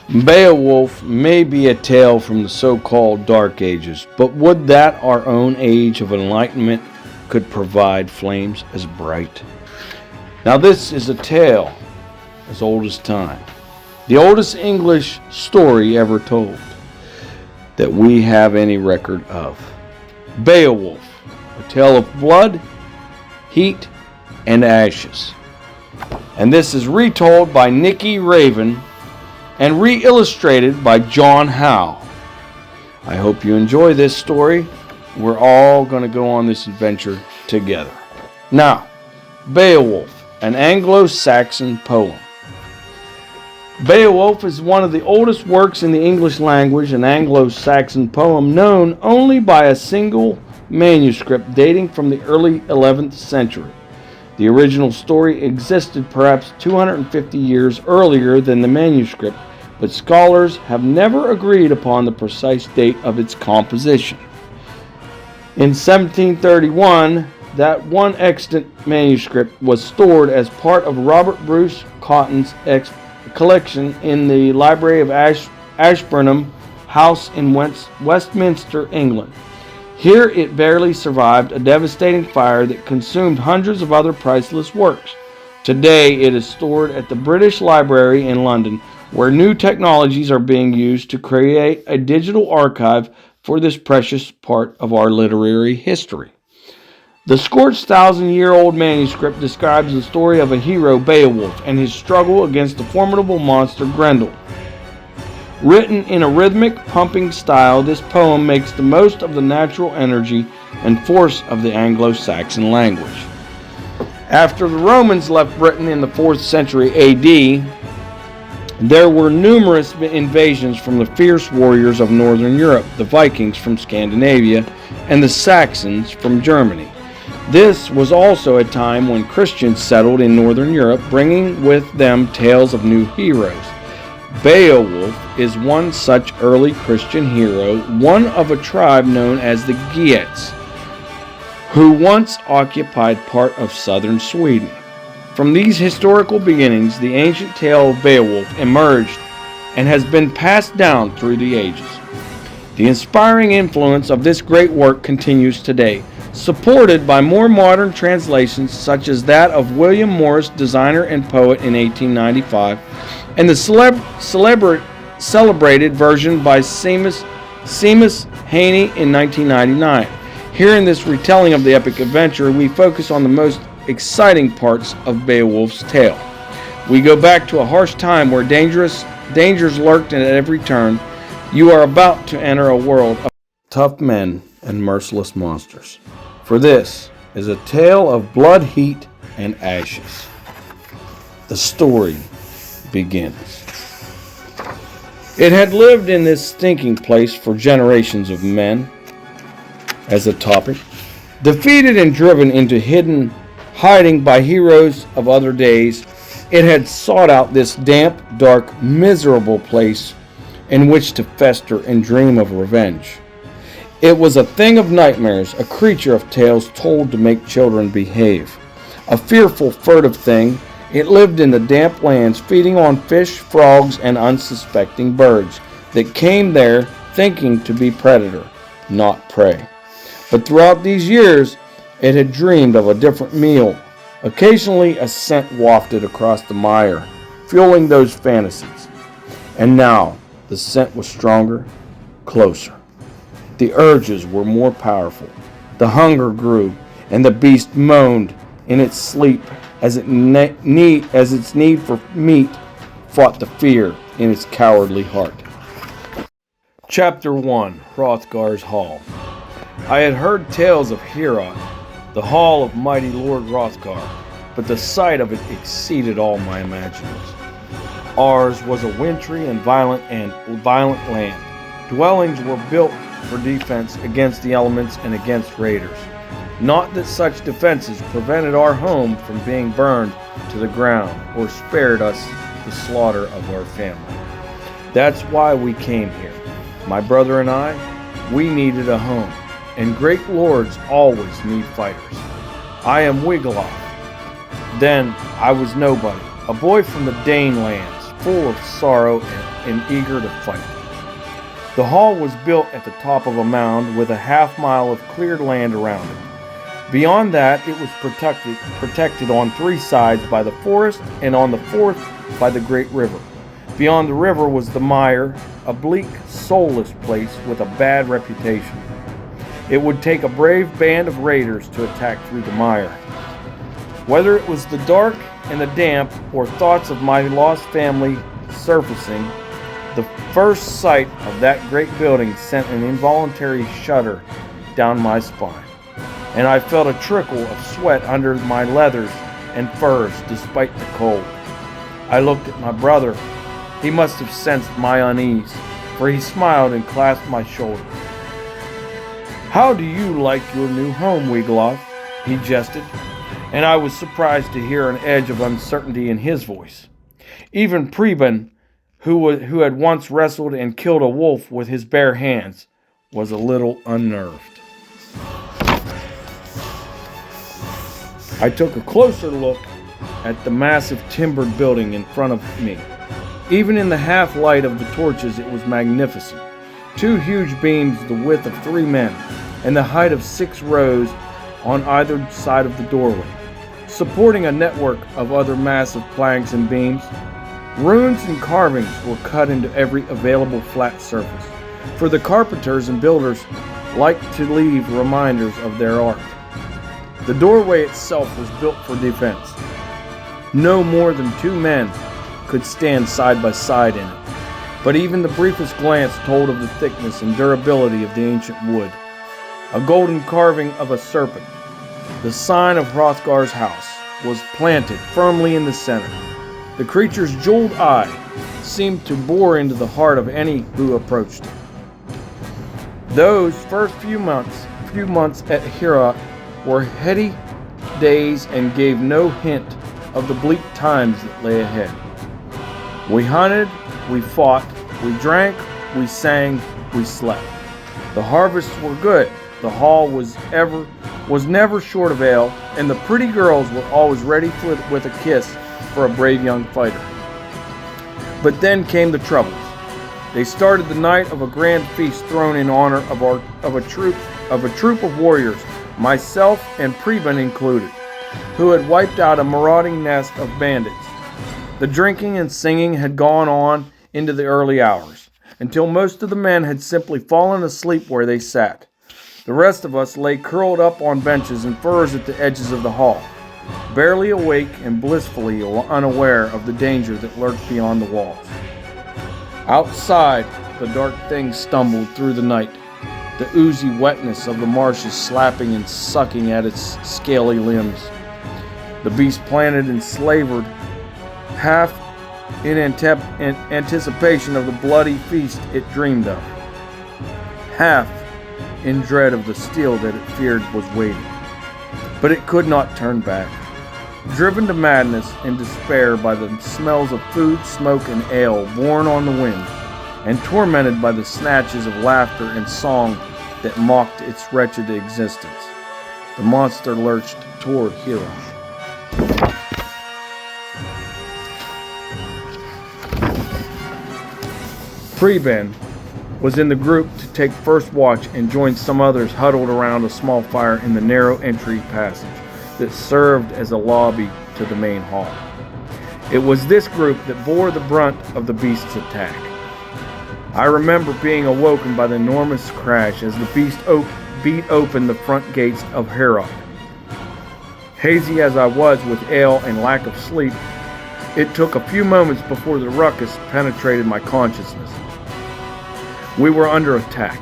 Beowulf may be a tale from the so-called Dark Ages, but would that our own age of enlightenment could provide flames as bright? Now this is a tale as old as time, the oldest English story ever told that we have any record of. Beowulf, a tale of blood, heat, and ashes. And this is retold by Nicky Raven and re-illustrated by John Howe. I hope you enjoy this story. We're all going to go on this adventure together. Now, Beowulf, an Anglo-Saxon poem. Beowulf is one of the oldest works in the English language, an Anglo-Saxon poem known only by a single manuscript dating from the early 11th century. The original story existed perhaps 250 years earlier than the manuscript, but scholars have never agreed upon the precise date of its composition. In 1731, that one extant manuscript was stored as part of Robert Bruce Cotton's collection in the Library of Ashburnham House in Westminster, England. Here it barely survived a devastating fire that consumed hundreds of other priceless works. Today it is stored at the British Library in London, where new technologies are being used to create a digital archive for this precious part of our literary history. The scorched 1,000-year-old manuscript describes the story of a hero, Beowulf, and his struggle against the formidable monster Grendel. Written in a rhythmic, pumping style, this poem makes the most of the natural energy and force of the Anglo-Saxon language. After the Romans left Britain in the 4th century AD, there were numerous invasions from the fierce warriors of Northern Europe, the Vikings from Scandinavia, and the Saxons from Germany. This was also a time when Christians settled in Northern Europe, bringing with them tales of new heroes. Beowulf is one such early Christian hero, one of a tribe known as the Geats, who once occupied part of southern Sweden. From these historical beginnings, the ancient tale of Beowulf emerged and has been passed down through the ages. The inspiring influence of this great work continues today, supported by more modern translations such as that of William Morris, designer and poet, in 1895, and the celebrated version by Seamus Heaney in 1999. Here in this retelling of the epic adventure, we focus on the most exciting parts of Beowulf's tale. We go back to a harsh time where dangers lurked at every turn. You are about to enter a world of tough men and merciless monsters. For this is a tale of blood, heat, and ashes. The story begins. It had lived in this stinking place for generations of men. As a topic, defeated and driven into hiding by heroes of other days, it had sought out this damp, dark, miserable place in which to fester and dream of revenge. It was a thing of nightmares, a creature of tales told to make children behave. A fearful, furtive thing, it lived in the damp lands, feeding on fish, frogs, and unsuspecting birds that came there thinking to be predator, not prey. But throughout these years, it had dreamed of a different meal. Occasionally a scent wafted across the mire, fueling those fantasies. And now the scent was stronger, closer. The urges were more powerful. The hunger grew, and the beast moaned in its sleep as its need for meat fought the fear in its cowardly heart. Chapter 1. Hrothgar's Hall. I had heard tales of Heorot, the hall of mighty Lord Hrothgar, but the sight of it exceeded all my imaginings. Ours was a wintry and violent land. Dwellings were built for defense against the elements and against raiders. Not that such defenses prevented our home from being burned to the ground or spared us the slaughter of our family. That's why we came here. My brother and I, we needed a home, and great lords always need fighters. I am Wiglaf. Then I was nobody, a boy from the Dane lands, full of sorrow and eager to fight. The hall was built at the top of a mound with a half-mile of cleared land around it. Beyond that, it was protected on 3 sides by the forest and on the 4th by the great river. Beyond the river was the mire, a bleak, soulless place with a bad reputation. It would take a brave band of raiders to attack through the mire. Whether it was the dark and the damp or thoughts of my lost family surfacing, the first sight of that great building sent an involuntary shudder down my spine, and I felt a trickle of sweat under my leathers and furs despite the cold. I looked at my brother. He must have sensed my unease, for he smiled and clasped my shoulder. "How do you like your new home, Wiglaf?" he jested, and I was surprised to hear an edge of uncertainty in his voice. Even Preben, who had once wrestled and killed a wolf with his bare hands, was a little unnerved. I took a closer look at the massive timbered building in front of me. Even in the half light of the torches, it was magnificent. 2 huge beams the width of 3 men and the height of 6 rows on either side of the doorway, supporting a network of other massive planks and beams. Runes and carvings were cut into every available flat surface, for the carpenters and builders liked to leave reminders of their art. The doorway itself was built for defense. No more than 2 men could stand side by side in it, but even the briefest glance told of the thickness and durability of the ancient wood. A golden carving of a serpent, the sign of Hrothgar's house, was planted firmly in the center. The creature's jeweled eye seemed to bore into the heart of any who approached it. Those first few months at Heorot were heady days and gave no hint of the bleak times that lay ahead. We hunted, we fought, we drank, we sang, we slept. The harvests were good, the hall was never short of ale, and the pretty girls were always ready with a kiss for a brave young fighter. But then came the troubles. They started the night of a grand feast thrown in honor of a troop of warriors, myself and Preben included, who had wiped out a marauding nest of bandits. The drinking and singing had gone on into the early hours, until most of the men had simply fallen asleep where they sat. The rest of us lay curled up on benches and furs at the edges of the hall, barely awake and blissfully unaware of the danger that lurked beyond the walls. Outside, the dark thing stumbled through the night, the oozy wetness of the marshes slapping and sucking at its scaly limbs. The beast planted and slavered, half in anticipation of the bloody feast it dreamed of, half in dread of the steel that it feared was waiting. But it could not turn back. Driven to madness and despair by the smells of food, smoke, and ale borne on the wind, and tormented by the snatches of laughter and song that mocked its wretched existence, the monster lurched toward Heorot. Preben was in the group to take first watch and joined some others huddled around a small fire in the narrow entry passage that served as a lobby to the main hall. It was this group that bore the brunt of the beast's attack. I remember being awoken by the enormous crash as the beast beat open the front gates of Heorot. Hazy as I was with ale and lack of sleep, it took a few moments before the ruckus penetrated my consciousness. We were under attack.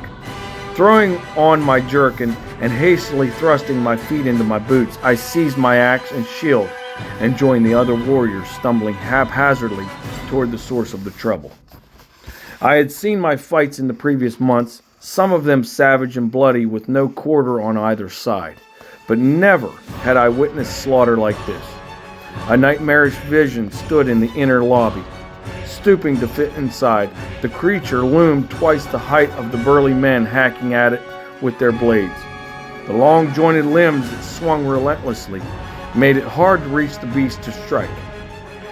Throwing on my jerkin and hastily thrusting my feet into my boots, I seized my axe and shield and joined the other warriors stumbling haphazardly toward the source of the trouble. I had seen my fights in the previous months, some of them savage and bloody with no quarter on either side, but never had I witnessed slaughter like this. A nightmarish vision stood in the inner lobby. Stooping to fit inside, the creature loomed twice the height of the burly men hacking at it with their blades. The long jointed limbs that swung relentlessly made it hard to reach the beast to strike.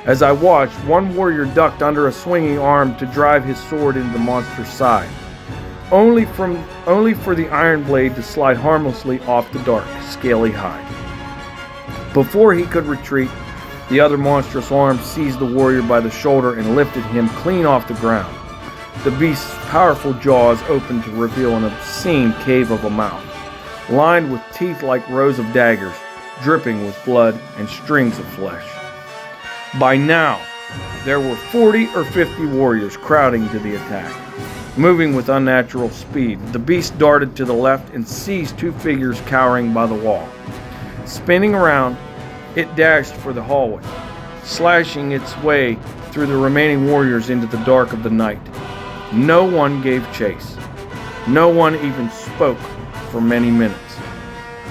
As I watched, one warrior ducked under a swinging arm to drive his sword into the monster's side, only for the iron blade to slide harmlessly off the dark, scaly hide. Before he could retreat, the other monstrous arm seized the warrior by the shoulder and lifted him clean off the ground. The beast's powerful jaws opened to reveal an obscene cave of a mouth, lined with teeth like rows of daggers, dripping with blood and strings of flesh. By now, there were 40 or 50 warriors crowding to the attack. Moving with unnatural speed, the beast darted to the left and seized two figures cowering by the wall. Spinning around, it dashed for the hallway, slashing its way through the remaining warriors into the dark of the night. No one gave chase. No one even spoke for many minutes.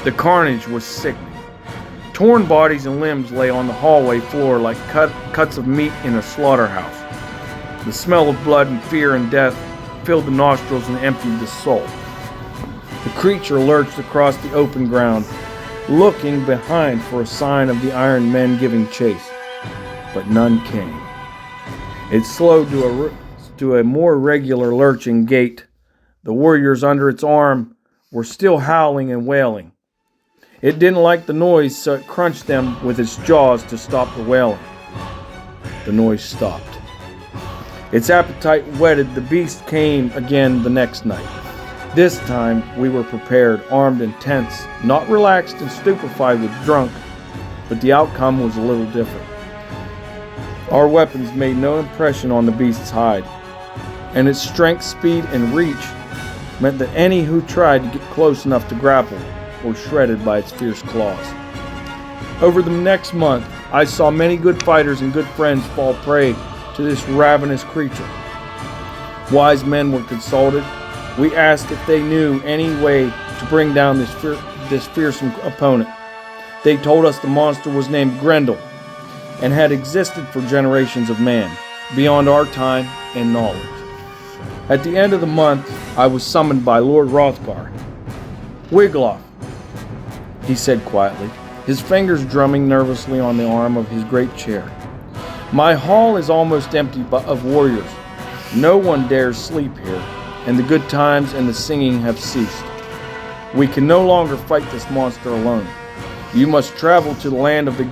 The carnage was sickening. Torn bodies and limbs lay on the hallway floor like cuts of meat in a slaughterhouse. The smell of blood and fear and death filled the nostrils and emptied the soul. The creature lurched across the open ground, looking behind for a sign of the iron men giving chase, but none came. It slowed to a more regular lurching gait. The warriors under its arm were still howling and wailing. It didn't like the noise, so it crunched them with its jaws to stop the wailing. The noise stopped. Its appetite whetted, the beast came again the next night. This time we were prepared, armed and tense, not relaxed and stupefied with drunk, but the outcome was a little different. Our weapons made no impression on the beast's hide, and its strength, speed, and reach meant that any who tried to get close enough to grapple were shredded by its fierce claws. Over the next month, I saw many good fighters and good friends fall prey to this ravenous creature. Wise men were consulted. We asked if they knew any way to bring down this fearsome opponent. They told us the monster was named Grendel and had existed for generations of man, beyond our time and knowledge. At the end of the month, I was summoned by Lord Hrothgar. "Wiglaf," he said quietly, his fingers drumming nervously on the arm of his great chair. "My hall is almost empty of warriors. No one dares sleep here, and the good times and the singing have ceased. We can no longer fight this monster alone. You must travel to the land of the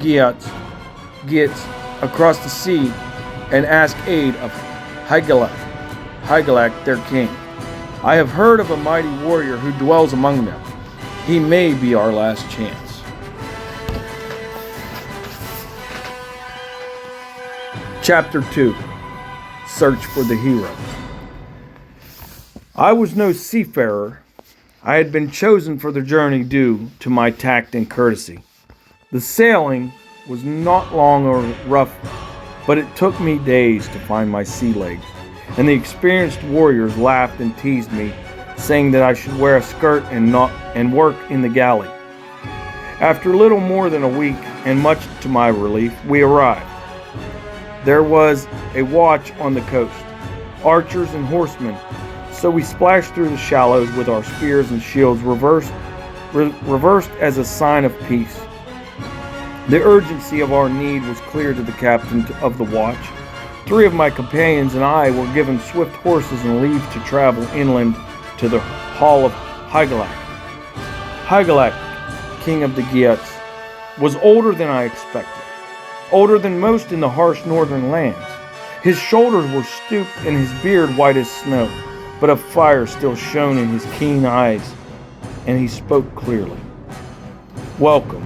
Geats across the sea and ask aid of Hygelac, their king. I have heard of a mighty warrior who dwells among them. He may be our last chance." Chapter 2. Search for the Hero. I was no seafarer. I had been chosen for the journey due to my tact and courtesy. The sailing was not long or rough, but it took me days to find my sea legs, and the experienced warriors laughed and teased me, saying that I should wear a skirt and work in the galley. After little more than a week, and much to my relief, we arrived. There was a watch on the coast, archers and horsemen, so we splashed through the shallows with our spears and shields reversed as a sign of peace. The urgency of our need was clear to the captain of the watch. 3 of my companions and I were given swift horses and leave to travel inland to the hall of Hygelac. Hygelac, king of the Geats, was older than I expected. Older than most in the harsh northern lands. His shoulders were stooped and his beard white as snow, but a fire still shone in his keen eyes, and he spoke clearly. "Welcome,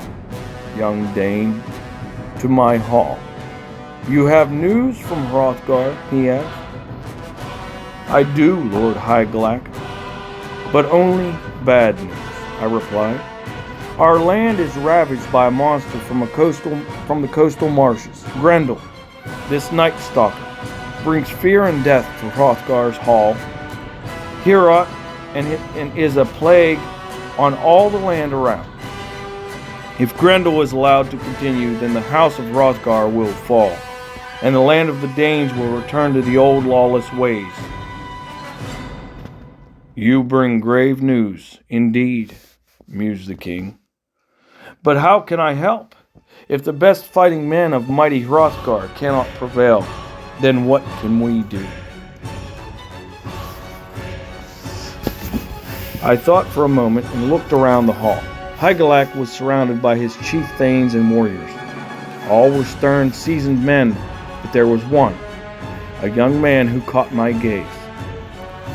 young dame, to my hall. You have news from Hrothgar?" he asked. "I do, Lord Hygelac, but only bad news," I replied. "Our land is ravaged by a monster from the coastal marshes. Grendel, this night stalker, brings fear and death to Hrothgar's hall. Heorot and is a plague on all the land around. If Grendel is allowed to continue, then the house of Hrothgar will fall, and the land of the Danes will return to the old lawless ways." "You bring grave news, indeed," mused the king. "But how can I help? If the best fighting men of mighty Hrothgar cannot prevail, then what can we do? I thought for a moment and looked around the hall. Hygelac was surrounded by his chief thanes and warriors. All were stern, seasoned men, but there was one, a young man who caught my gaze.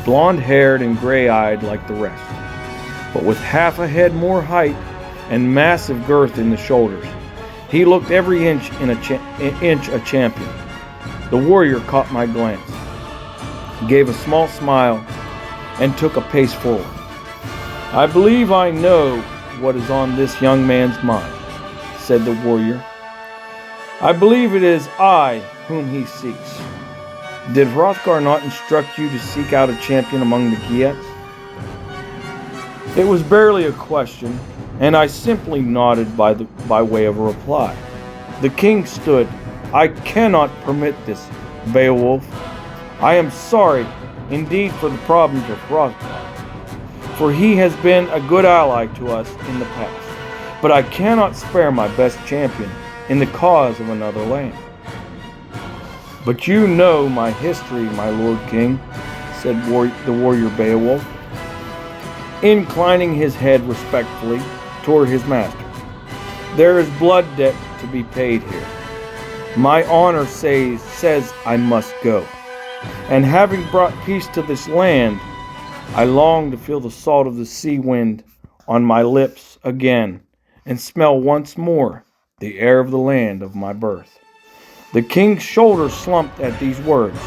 Blonde-haired and gray-eyed like the rest, but with half a head more height and massive girth in the shoulders. He looked every inch a champion. The warrior caught my glance. He gave a small smile and took a pace forward. "I believe I know what is on this young man's mind," said the warrior. "I believe it is I whom he seeks. Did Hrothgar not instruct you to seek out a champion among the Geats?" It was barely a question, and I simply nodded by way of a reply. The king stood. "I cannot permit this, Beowulf. I am sorry indeed for the problems of Hrothgar, for he has been a good ally to us in the past. But I cannot spare my best champion in the cause of another land." "But you know my history, my lord king," said the warrior Beowulf, inclining his head respectfully toward his master. "There is blood debt to be paid here. My honor says I must go. And having brought peace to this land, I long to feel the salt of the sea wind on my lips again and smell once more the air of the land of my birth." The king's shoulders slumped at these words,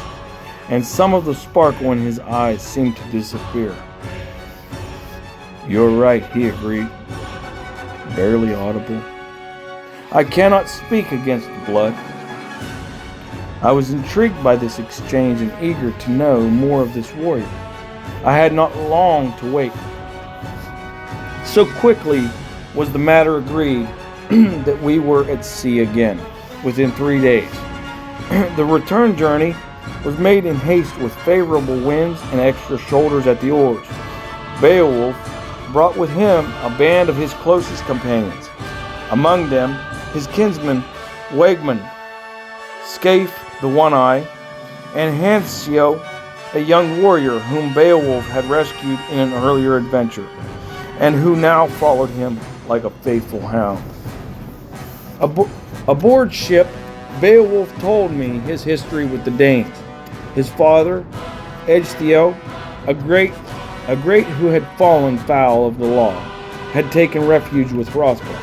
and some of the sparkle in his eyes seemed to disappear. "You're right," he agreed, barely audible. "I cannot speak against the blood." I was intrigued by this exchange and eager to know more of this warrior. I had not long to wait. So quickly was the matter agreed that we were at sea again within 3 days. The return journey was made in haste with favorable winds and extra shoulders at the oars. Beowulf brought with him a band of his closest companions. Among them, his kinsman Wegmund, Scaife the One-Eye, and Hansio, a young warrior whom Beowulf had rescued in an earlier adventure, and who now followed him like a faithful hound. Aboard ship, Beowulf told me his history with the Danes. His father, Ecgtheow, a great who had fallen foul of the law, had taken refuge with Hrothgar,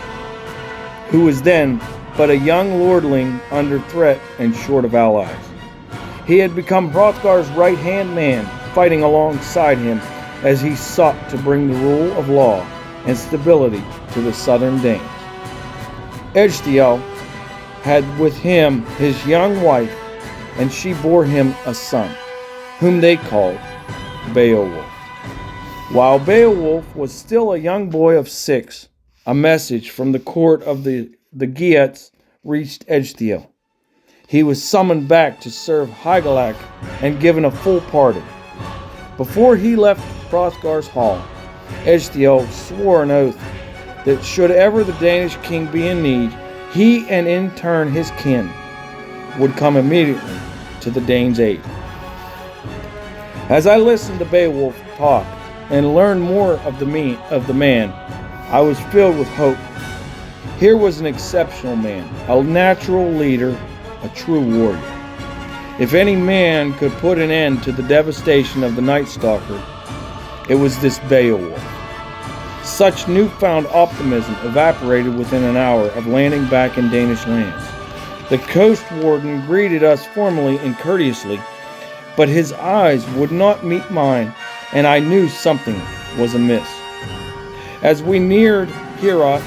who was then but a young lordling under threat and short of allies. He had become Hrothgar's right-hand man, fighting alongside him as he sought to bring the rule of law and stability to the southern Danes. Ecgtheow had with him his young wife, and she bore him a son, whom they called Beowulf. While Beowulf was still a young boy of 6, a message from the court of the Geats reached Ecgtheow. He was summoned back to serve Hygelac and given a full pardon. Before he left Hrothgar's hall, Ecgtheow swore an oath that should ever the Danish king be in need, he and in turn his kin would come immediately to the Danes' aid. As I listened to Beowulf talk and learned more of the man, I was filled with hope. Here was an exceptional man, a natural leader, a true warrior. If any man could put an end to the devastation of the Night Stalker, it was this Beowulf. Such newfound optimism evaporated within an hour of landing back in Danish lands. The coast warden greeted us formally and courteously, but his eyes would not meet mine, and I knew something was amiss. As we neared Heorot,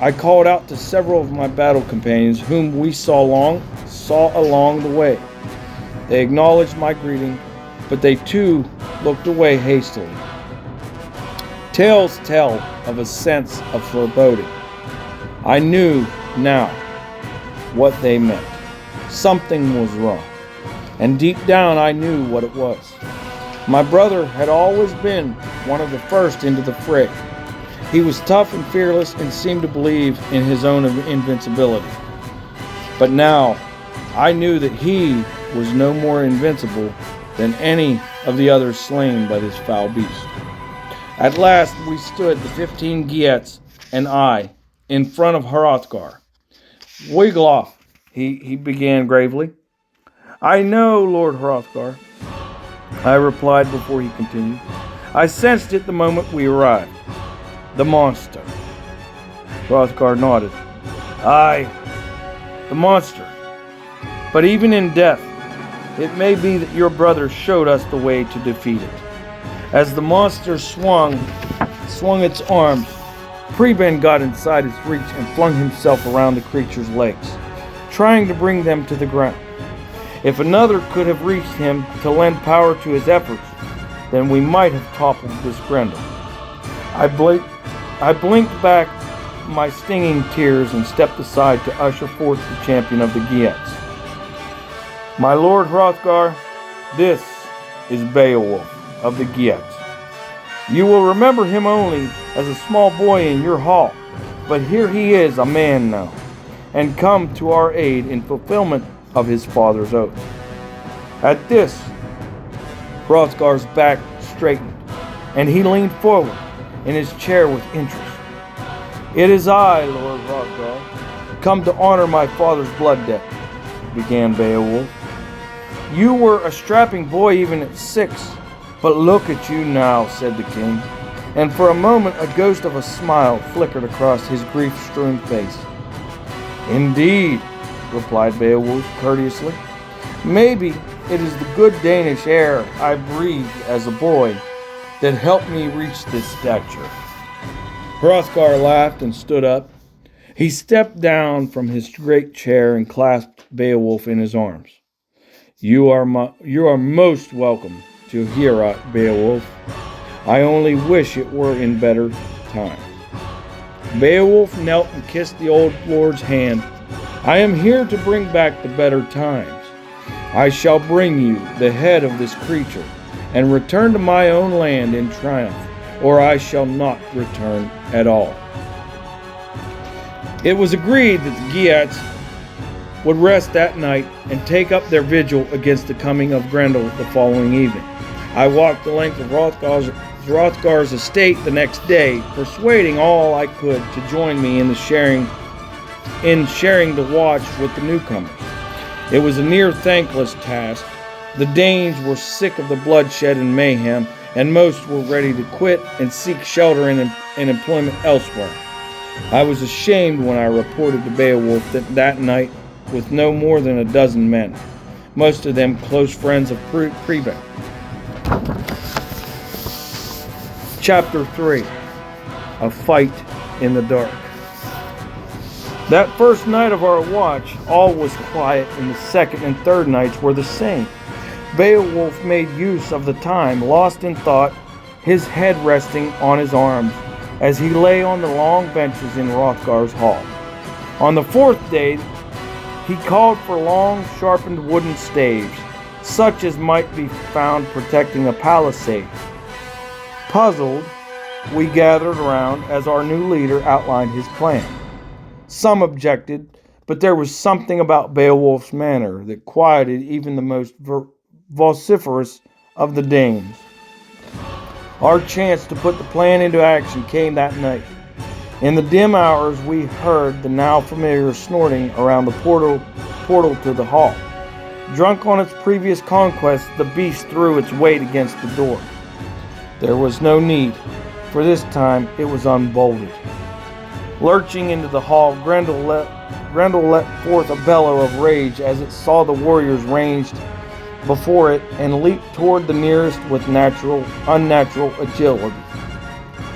I called out to several of my battle companions whom we saw along the way. They acknowledged my greeting, but they too looked away hastily. Tales tell of a sense of foreboding. I knew now what they meant. Something was wrong, and deep down I knew what it was. My brother had always been one of the first into the fray. He was tough and fearless and seemed to believe in his own invincibility. But now, I knew that he was no more invincible than any of the others slain by this foul beast. At last we stood, the 15 Geats and I, in front of Hrothgar. "Beowulf," he began gravely. "I know, Lord Hrothgar," I replied before he continued. "I sensed it the moment we arrived. The monster." Hrothgar nodded. "Aye, the monster. But even in death, it may be that your brother showed us the way to defeat it." As the monster swung its arms, Preben got inside its reach and flung himself around the creature's legs, trying to bring them to the ground. If another could have reached him to lend power to his efforts, then we might have toppled this Grendel. I blinked back my stinging tears and stepped aside to usher forth the champion of the Geats. "My Lord Hrothgar, this is Beowulf of the Geats. You will remember him only as a small boy in your hall, but here he is a man now, and come to our aid in fulfillment of his father's oath." At this, Hrothgar's back straightened, and he leaned forward in his chair with interest. "It is I, Lord Hrothgar, come to honor my father's blood debt," began Beowulf. "You were a strapping boy even at 6, but look at you now," said the king, and for a moment a ghost of a smile flickered across his grief-strewn face. "Indeed," replied Beowulf courteously. "Maybe it is the good Danish air I breathed as a boy that helped me reach this stature." Hrothgar laughed and stood up. He stepped down from his great chair and clasped Beowulf in his arms. You are most welcome to Heorot, Beowulf. I only wish it were in better time." Beowulf knelt and kissed the old lord's hand. "I am here to bring back the better times. I shall bring you the head of this creature and return to my own land in triumph, or I shall not return at all." It was agreed that the Geats would rest that night and take up their vigil against the coming of Grendel the following evening. I walked the length of Hrothgar's estate the next day, persuading all I could to join me in sharing the watch with the newcomers. It was a near thankless task. The Danes were sick of the bloodshed and mayhem, and most were ready to quit and seek shelter and employment elsewhere. I was ashamed when I reported to Beowulf that night with no more than a dozen men, most of them close friends of Preben. Chapter 3. A Fight in the Dark. That first night of our watch, all was quiet, and the second and third nights were the same. Beowulf made use of the time, lost in thought, his head resting on his arms, as he lay on the long benches in Hrothgar's hall. On the fourth day, he called for long, sharpened wooden staves, such as might be found protecting a palisade. Puzzled, we gathered around as our new leader outlined his plan. Some objected, but there was something about Beowulf's manner that quieted even the most vociferous of the Danes. Our chance to put the plan into action came that night. In the dim hours, we heard the now familiar snorting around the portal to the hall. Drunk on its previous conquest, the beast threw its weight against the door. There was no need, for this time it was unbolted. Lurching into the hall, Grendel let forth a bellow of rage as it saw the warriors ranged before it and leaped toward the nearest with unnatural agility.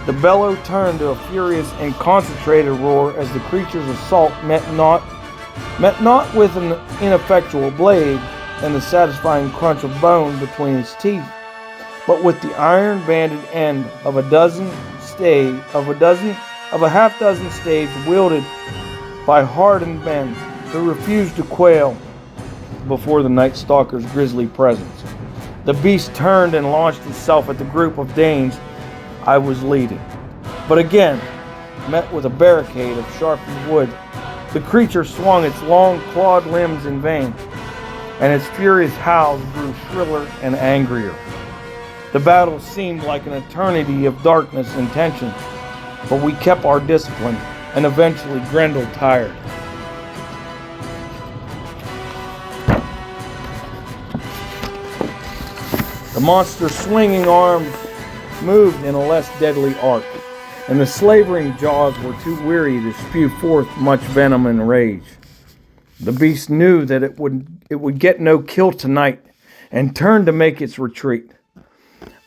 The bellow turned to a furious and concentrated roar as the creature's assault met not with an ineffectual blade and the satisfying crunch of bone between its teeth, but with the iron-banded end of a half dozen staves wielded by hardened men who refused to quail before the Night Stalker's grisly presence. The beast turned and launched itself at the group of Danes I was leading. But again, met with a barricade of sharpened wood, the creature swung its long clawed limbs in vain, and its furious howls grew shriller and angrier. The battle seemed like an eternity of darkness and tension, but we kept our discipline, and eventually Grendel tired. The monster's swinging arms moved in a less deadly arc, and the slavering jaws were too weary to spew forth much venom and rage. The beast knew that it would get no kill tonight, and turned to make its retreat.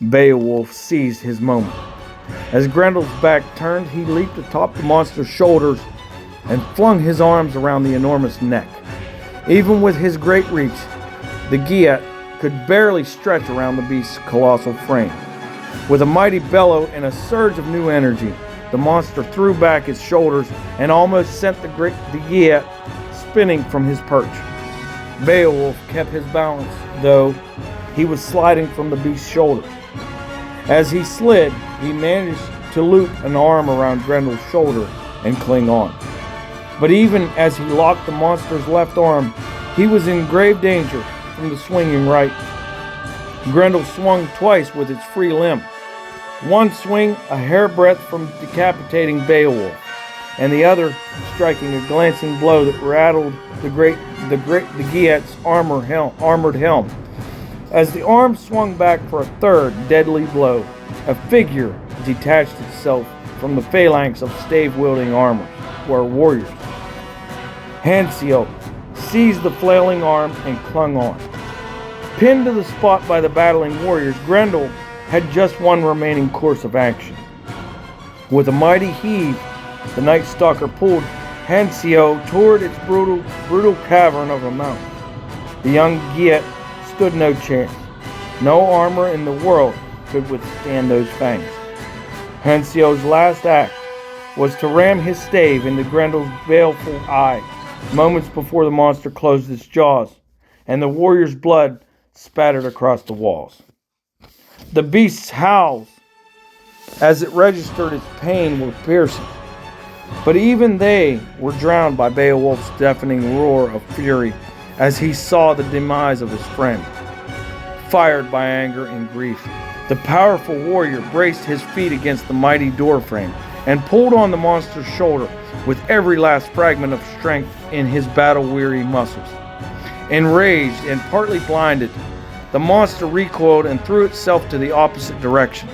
Beowulf seized his moment. As Grendel's back turned, he leaped atop the monster's shoulders and flung his arms around the enormous neck. Even with his great reach, the Geat could barely stretch around the beast's colossal frame. With a mighty bellow and a surge of new energy, the monster threw back its shoulders and almost sent the Geat spinning from his perch. Beowulf kept his balance, though he was sliding from the beast's shoulders. As he slid, he managed to loop an arm around Grendel's shoulder and cling on. But even as he locked the monster's left arm, he was in grave danger from the swinging right. Grendel swung twice with its free limb. One swing a hairbreadth from decapitating Beowulf, and the other striking a glancing blow that rattled the Geat's armored helm. As the arm swung back for a third deadly blow, a figure detached itself from the phalanx of stave-wielding warriors. Hansel seized the flailing arm and clung on. Pinned to the spot by the battling warriors, Grendel had just one remaining course of action. With a mighty heave, the Night Stalker pulled Hansel toward its brutal cavern of a mountain. The young Geat stood no chance. No armor in the world could withstand those fangs. Hansel's last act was to ram his stave into Grendel's baleful eye, moments before the monster closed its jaws, and the warrior's blood spattered across the walls. The beast's howls, as it registered its pain, were piercing, but even they were drowned by Beowulf's deafening roar of fury as he saw the demise of his friend. Fired by anger and grief, the powerful warrior braced his feet against the mighty doorframe and pulled on the monster's shoulder with every last fragment of strength in his battle-weary muscles. Enraged and partly blinded, the monster recoiled and threw itself to the opposite direction.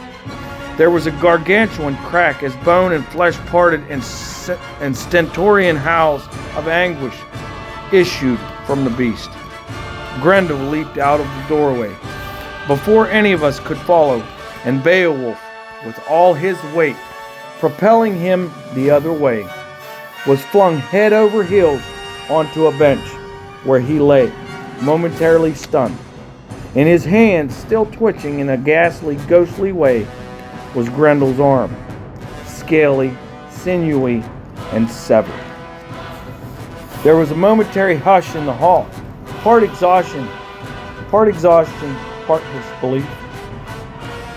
There was a gargantuan crack as bone and flesh parted, and stentorian howls of anguish issued from the beast. Grendel leaped out of the doorway before any of us could follow, and Beowulf, with all his weight propelling him the other way, was flung head over heels onto a bench where he lay, momentarily stunned. In his hand, still twitching in a ghastly, ghostly way, was Grendel's arm, scaly, sinewy, and severed. There was a momentary hush in the hall, part exhaustion, part disbelief.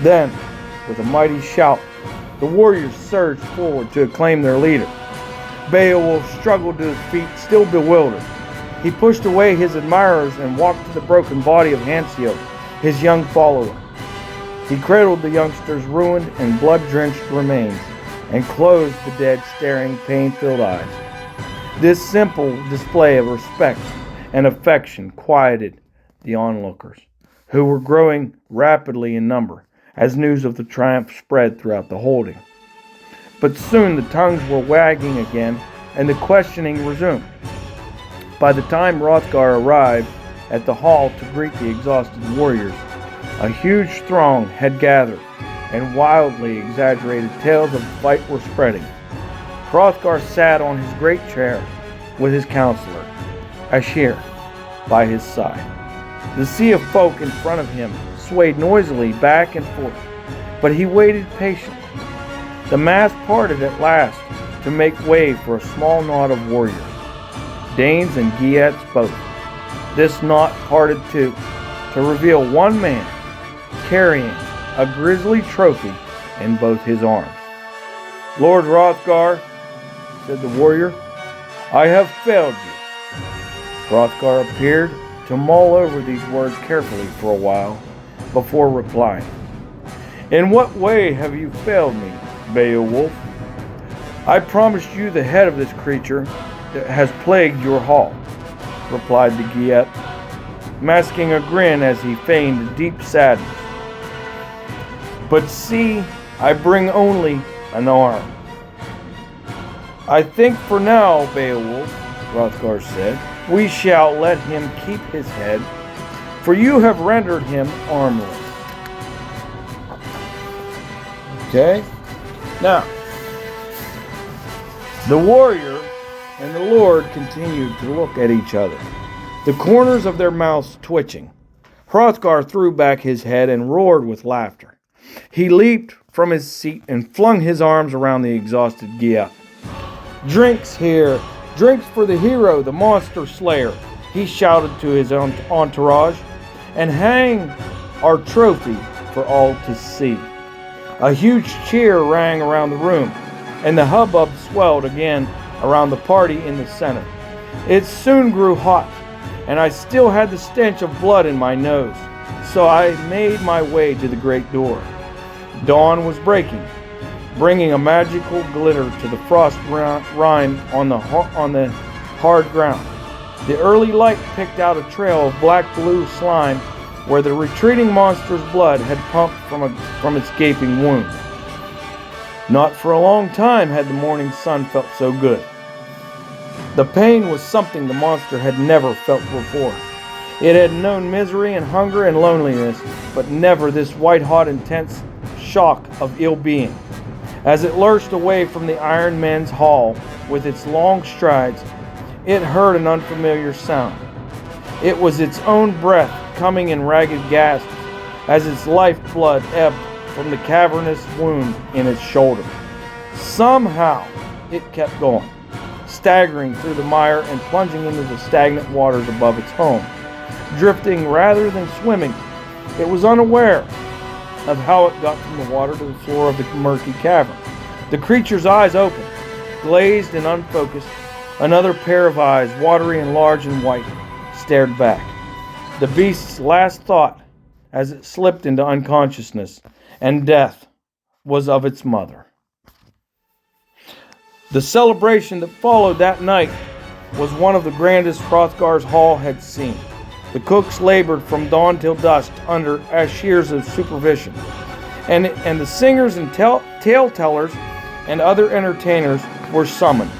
Then, with a mighty shout, the warriors surged forward to acclaim their leader. Beowulf struggled to his feet, still bewildered. He pushed away his admirers and walked to the broken body of Hansel, his young follower. He cradled the youngster's ruined and blood-drenched remains and closed the dead's staring, pain-filled eyes. This simple display of respect and affection quieted the onlookers, who were growing rapidly in number as news of the triumph spread throughout the holding. But soon the tongues were wagging again, and the questioning resumed. By the time Hrothgar arrived at the hall to greet the exhausted warriors, a huge throng had gathered, and wildly exaggerated tales of the fight were spreading. Hrothgar sat on his great chair with his counselor, Aschir, by his side. The sea of folk in front of him swayed noisily back and forth, but he waited patiently. The mass parted at last to make way for a small knot of warriors, Danes and Geats both. This knot parted too, to reveal one man carrying a grisly trophy in both his arms. Lord Hrothgar, said the warrior, I have failed you. Hrothgar appeared to mull over these words carefully for a while before replying. In what way have you failed me, Beowulf? I promised you the head of this creature that has plagued your hall, replied the Geat, masking a grin as he feigned deep sadness. But see, I bring only an arm. I think for now, Beowulf, Hrothgar said, we shall let him keep his head, for you have rendered him armless. Okay? Now, the warrior and the Lord continued to look at each other, the corners of their mouths twitching. Hrothgar threw back his head and roared with laughter. He leaped from his seat and flung his arms around the exhausted Geat. Drinks here! Drinks for the hero, the monster slayer, he shouted to his entourage, and hang our trophy for all to see. A huge cheer rang around the room, and the hubbub swelled again around the party in the center. It soon grew hot, and I still had the stench of blood in my nose, so I made my way to the great door. Dawn was breaking, bringing a magical glitter to the frost rime on the hard ground. The early light picked out a trail of black-blue slime where the retreating monster's blood had pumped from its gaping wound. Not for a long time had the morning sun felt so good. The pain was something the monster had never felt before. It had known misery and hunger and loneliness, but never this white-hot intense shock of ill-being. As it lurched away from the Iron Men's hall with its long strides, it heard an unfamiliar sound. It was its own breath coming in ragged gasps as its lifeblood ebbed from the cavernous wound in its shoulder. Somehow, it kept going, staggering through the mire and plunging into the stagnant waters above its home. Drifting rather than swimming, it was unaware of how it got from the water to the floor of the murky cavern. The creature's eyes opened, glazed and unfocused. Another pair of eyes, watery and large and white, stared back. The beast's last thought, as it slipped into unconsciousness and death, was of its mother. The celebration that followed that night was one of the grandest Hrothgar's hall had seen. The cooks labored from dawn till dusk under Ashir's supervision, and the singers and tale-tellers and other entertainers were summoned.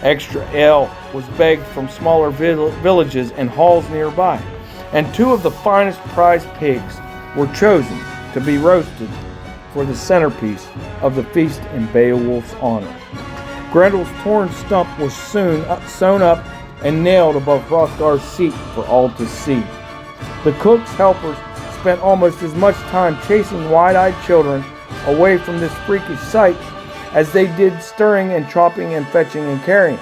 Extra ale was begged from smaller villages and halls nearby, and 2 of the finest prize pigs were chosen to be roasted for the centerpiece of the feast in Beowulf's honor. Grendel's torn stump was soon sewn up and nailed above Hrothgar's seat for all to see. The cook's helpers spent almost as much time chasing wide-eyed children away from this freakish sight as they did stirring and chopping and fetching and carrying.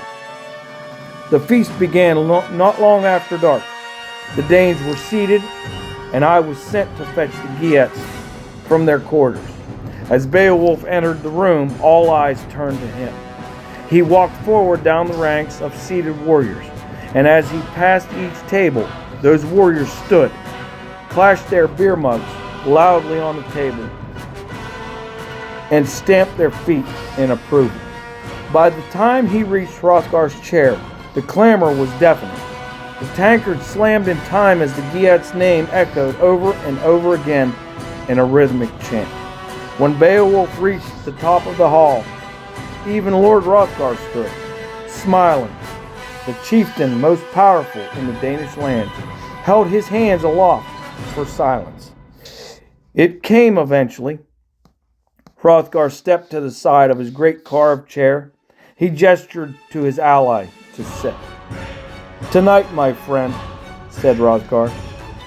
The feast began not long after dark. The Danes were seated, and I was sent to fetch the Geats from their quarters. As Beowulf entered the room, all eyes turned to him. He walked forward down the ranks of seated warriors, and as he passed each table, those warriors stood, clashed their beer mugs loudly on the table, and stamped their feet in approval. By the time he reached Hrothgar's chair, the clamor was deafening. The tankard slammed in time as the Geat's name echoed over and over again in a rhythmic chant. When Beowulf reached the top of the hall, even Lord Hrothgar stood, smiling. The chieftain most powerful in the Danish land held his hands aloft for silence. It came eventually. Hrothgar stepped to the side of his great carved chair. He gestured to his ally to sit. "Tonight, my friend," said Hrothgar,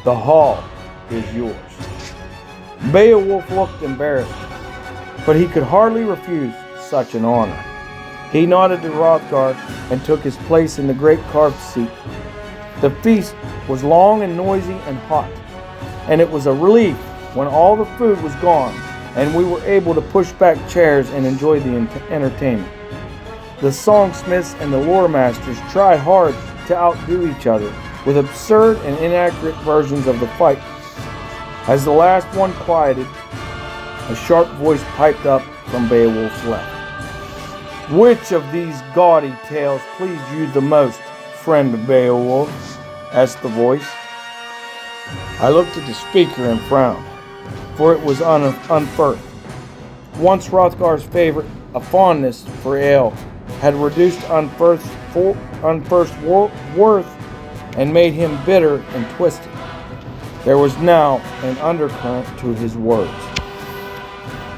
"the hall is yours." Beowulf looked embarrassed, but he could hardly refuse such an honor. He nodded to Hrothgar and took his place in the great carved seat. The feast was long and noisy and hot, and it was a relief when all the food was gone and we were able to push back chairs and enjoy the entertainment. The songsmiths and the lore masters tried hard to outdo each other with absurd and inaccurate versions of the fight. As the last one quieted, a sharp voice piped up from Beowulf's left. "Which of these gaudy tales pleased you the most, friend Beowulf?" asked the voice. I looked at the speaker and frowned, for it was Unferth. Once Hrothgar's favorite, a fondness for ale, had reduced Unferth's worth and made him bitter and twisted. There was now an undercurrent to his words.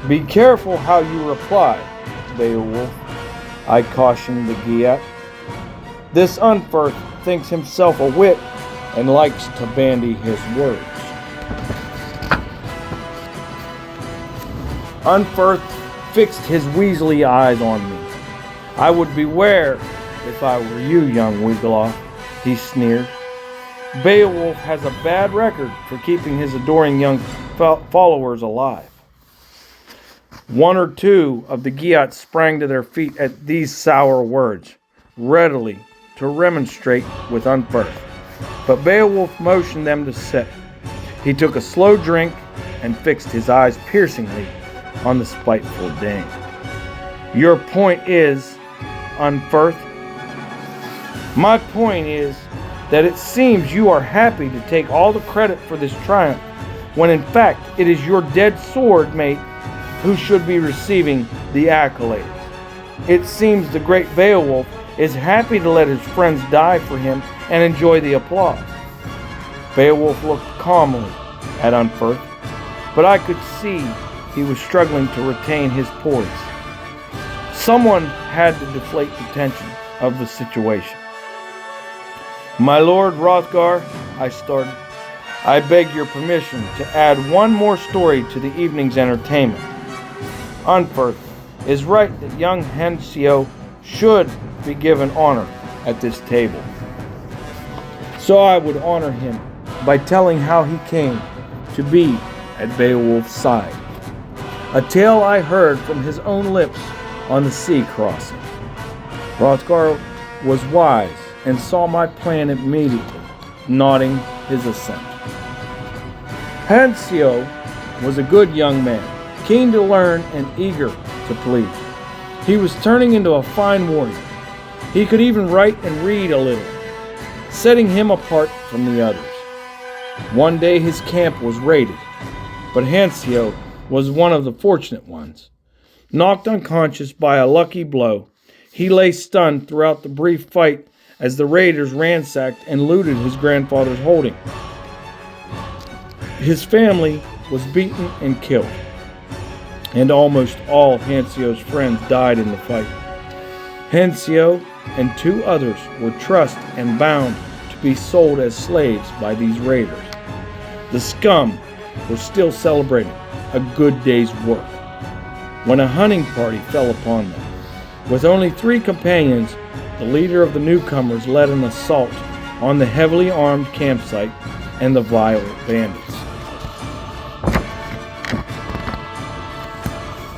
"Be careful how you reply, Beowulf," I cautioned the Geat. "This Unferth thinks himself a wit and likes to bandy his words." Unferth fixed his weaselly eyes on me. "I would beware if I were you, young Wiglaf," he sneered. "Beowulf has a bad record for keeping his adoring young followers alive." One or two of the Geats sprang to their feet at these sour words, readily to remonstrate with Unferth. But Beowulf motioned them to sit. He took a slow drink and fixed his eyes piercingly on the spiteful Dane. "Your point is, Unferth?" "My point is that it seems you are happy to take all the credit for this triumph, when in fact it is your dead sword mate who should be receiving the accolades. It seems the great Beowulf is happy to let his friends die for him and enjoy the applause." Beowulf looked calmly at Unferth, but I could see he was struggling to retain his poise. Someone had to deflate the tension of the situation. "My lord Hrothgar," I started, "I beg your permission to add one more story to the evening's entertainment. Unferth is right that young Hensio should be given honor at this table. So I would honor him by telling how he came to be at Beowulf's side. A tale I heard from his own lips on the sea crossing." Hrothgar was wise and saw my plan immediately, nodding his assent. Hensio was a good young man, keen to learn and eager to please. He was turning into a fine warrior. He could even write and read a little, setting him apart from the others. One day his camp was raided, but Hensio was one of the fortunate ones. Knocked unconscious by a lucky blow, he lay stunned throughout the brief fight as the raiders ransacked and looted his grandfather's holding. His family was beaten and killed, and almost all Hensio's friends died in the fight. Hensio and 2 others were trussed and bound to be sold as slaves by these raiders. The scum were still celebrating a good day's work when a hunting party fell upon them. With only 3 companions, the leader of the newcomers led an assault on the heavily armed campsite and the violent bandits.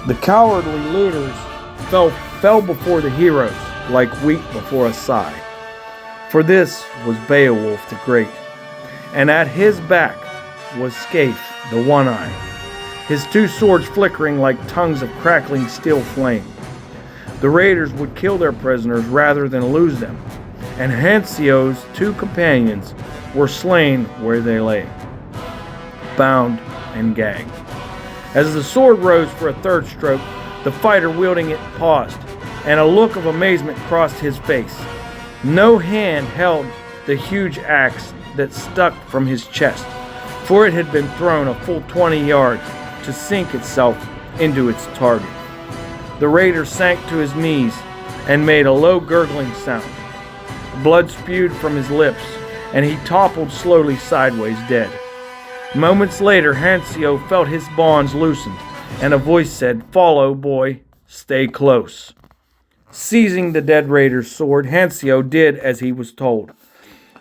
The cowardly looters fell before the heroes like wheat before a scythe. For this was Beowulf the Great, and at his back was Scaife the One-Eyed, his 2 swords flickering like tongues of crackling steel flame. The raiders would kill their prisoners rather than lose them, and Hensio's 2 companions were slain where they lay, bound and gagged. As the sword rose for a 3rd stroke, the fighter wielding it paused, and a look of amazement crossed his face. No hand held the huge axe that stuck from his chest, for it had been thrown a full 20 yards to sink itself into its target. The raider sank to his knees and made a low gurgling sound. Blood spewed from his lips, and he toppled slowly sideways dead. Moments later, Hensio felt his bonds loosened, and a voice said, "Follow, boy, stay close." Seizing the dead raider's sword, Hensio did as he was told.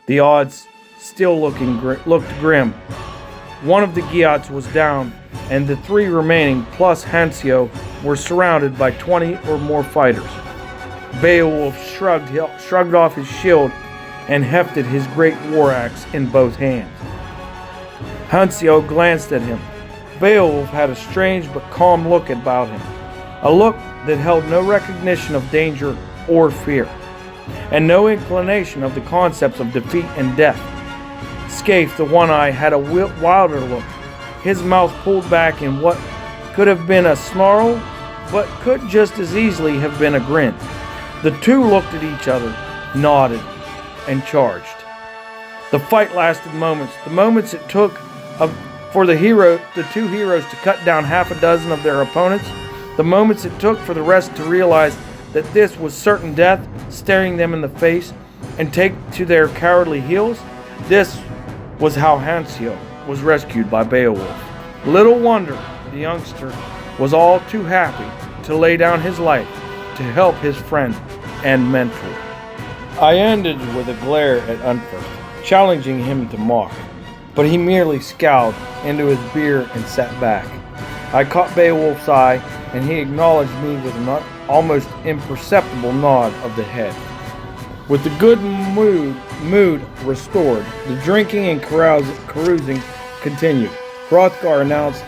The odds still looked grim. One of the Geats was down, and the 3 remaining, plus Hansio, were surrounded by 20 or more fighters. Beowulf shrugged off his shield and hefted his great war axe in both hands. Hansio glanced at him. Beowulf had a strange but calm look about him, a look that held no recognition of danger or fear, and no inclination of the concepts of defeat and death. Scaife, the One-Eye, had a wilder look, his mouth pulled back in what could have been a snarl, but could just as easily have been a grin. The 2 looked at each other, nodded, and charged. The fight lasted moments, the moments it took for the 2 heroes to cut down half a dozen of their opponents, the moments it took for the rest to realize that this was certain death staring them in the face and take to their cowardly heels. This was how Hansio was rescued by Beowulf. Little wonder the youngster was all too happy to lay down his life to help his friend and mentor. I ended with a glare at Unferth, challenging him to mock, but he merely scowled into his beer and sat back. I caught Beowulf's eye, and he acknowledged me with an almost imperceptible nod of the head. With the good mood restored, the drinking and carousing continued. Hrothgar announced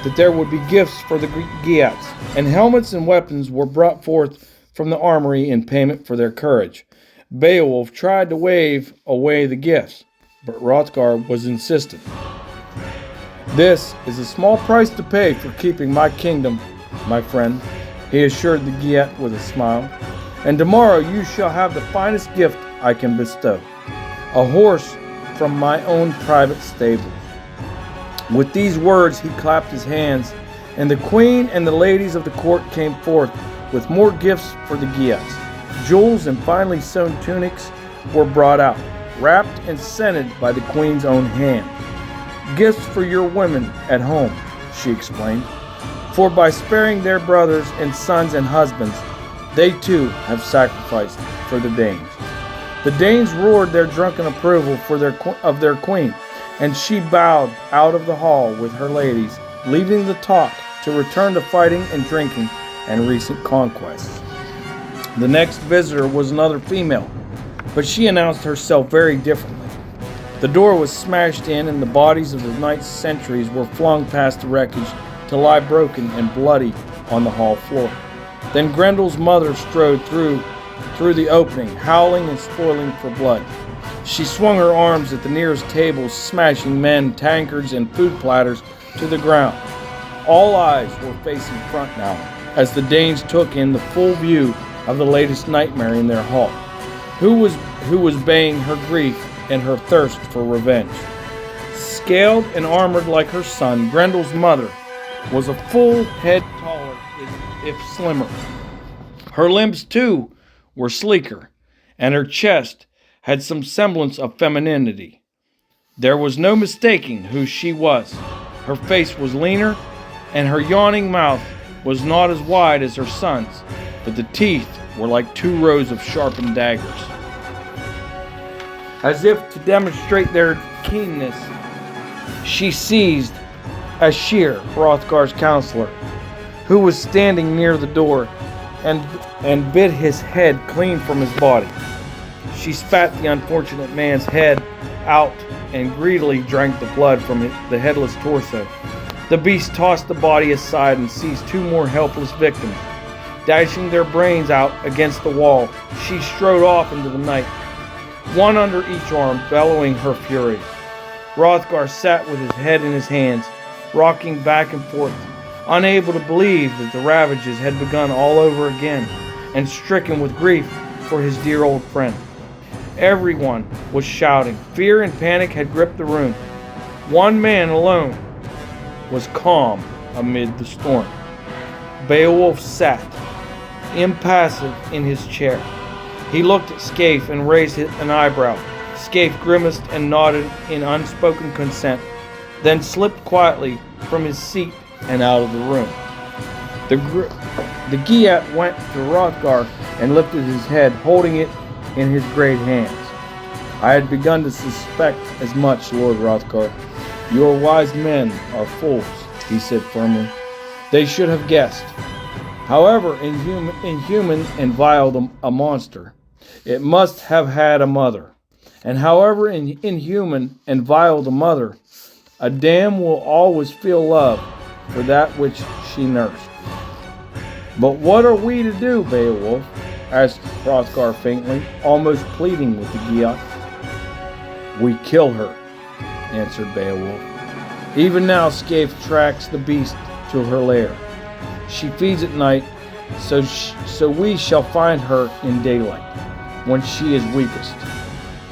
that there would be gifts for the Geats, and helmets and weapons were brought forth from the armory in payment for their courage. Beowulf tried to wave away the gifts, but Hrothgar was insistent. "This is a small price to pay for keeping my kingdom, my friend," he assured the Geat with a smile. "And tomorrow you shall have the finest gift I can bestow, a horse from my own private stables." With these words he clapped his hands, and the queen and the ladies of the court came forth with more gifts for the Geats. Jewels and finely sewn tunics were brought out, wrapped and scented by the queen's own hand. "Gifts for your women at home," she explained, "for by sparing their brothers and sons and husbands, they too have sacrificed for the Danes." The Danes roared their drunken approval of their queen, and she bowed out of the hall with her ladies, leaving the talk to return to fighting and drinking and recent conquests. The next visitor was another female, but she announced herself very differently. The door was smashed in, and the bodies of the knight's sentries were flung past the wreckage to lie broken and bloody on the hall floor. Then Grendel's mother strode through the opening, howling and spoiling for blood. She swung her arms at the nearest tables, smashing men, tankards, and food platters to the ground. All eyes were facing front now, as the Danes took in the full view of the latest nightmare in their hall. Who was baying her grief and her thirst for revenge? Scaled and armored like her son, Grendel's mother was a full head taller, if slimmer. Her limbs, too, were sleeker, and her chest had some semblance of femininity. There was no mistaking who she was. Her face was leaner, and her yawning mouth was not as wide as her son's, but the teeth were like 2 rows of sharpened daggers. As if to demonstrate their keenness, she seized Ashir, Hrothgar's counselor, who was standing near the door, and bit his head clean from his body. She spat the unfortunate man's head out and greedily drank the blood from the headless torso. The beast tossed the body aside and seized 2 more helpless victims. Dashing their brains out against the wall, she strode off into the night, one under each arm, bellowing her fury. Hrothgar sat with his head in his hands, rocking back and forth, unable to believe that the ravages had begun all over again, and stricken with grief for his dear old friend. Everyone was shouting. Fear and panic had gripped the room. One man alone was calm amid the storm. Beowulf sat, impassive in his chair. He looked at Scaife and raised an eyebrow. Scaife grimaced and nodded in unspoken consent, then slipped quietly from his seat and out of the room. The Geat went to Hrothgar and lifted his head, holding it in his great hands. "I had begun to suspect as much, Lord Hrothgar. Your wise men are fools, he said firmly. They should have guessed. However inhuman and vile a monster, it must have had a mother. And however inhuman and vile the mother, a dam will always feel love for that which she nursed. But what are we to do, Beowulf? Asked Hrothgar faintly, almost pleading with the Geats. We kill her, answered Beowulf. Even now Scaife tracks the beast to her lair. She feeds at night, so we shall find her in daylight, when she is weakest.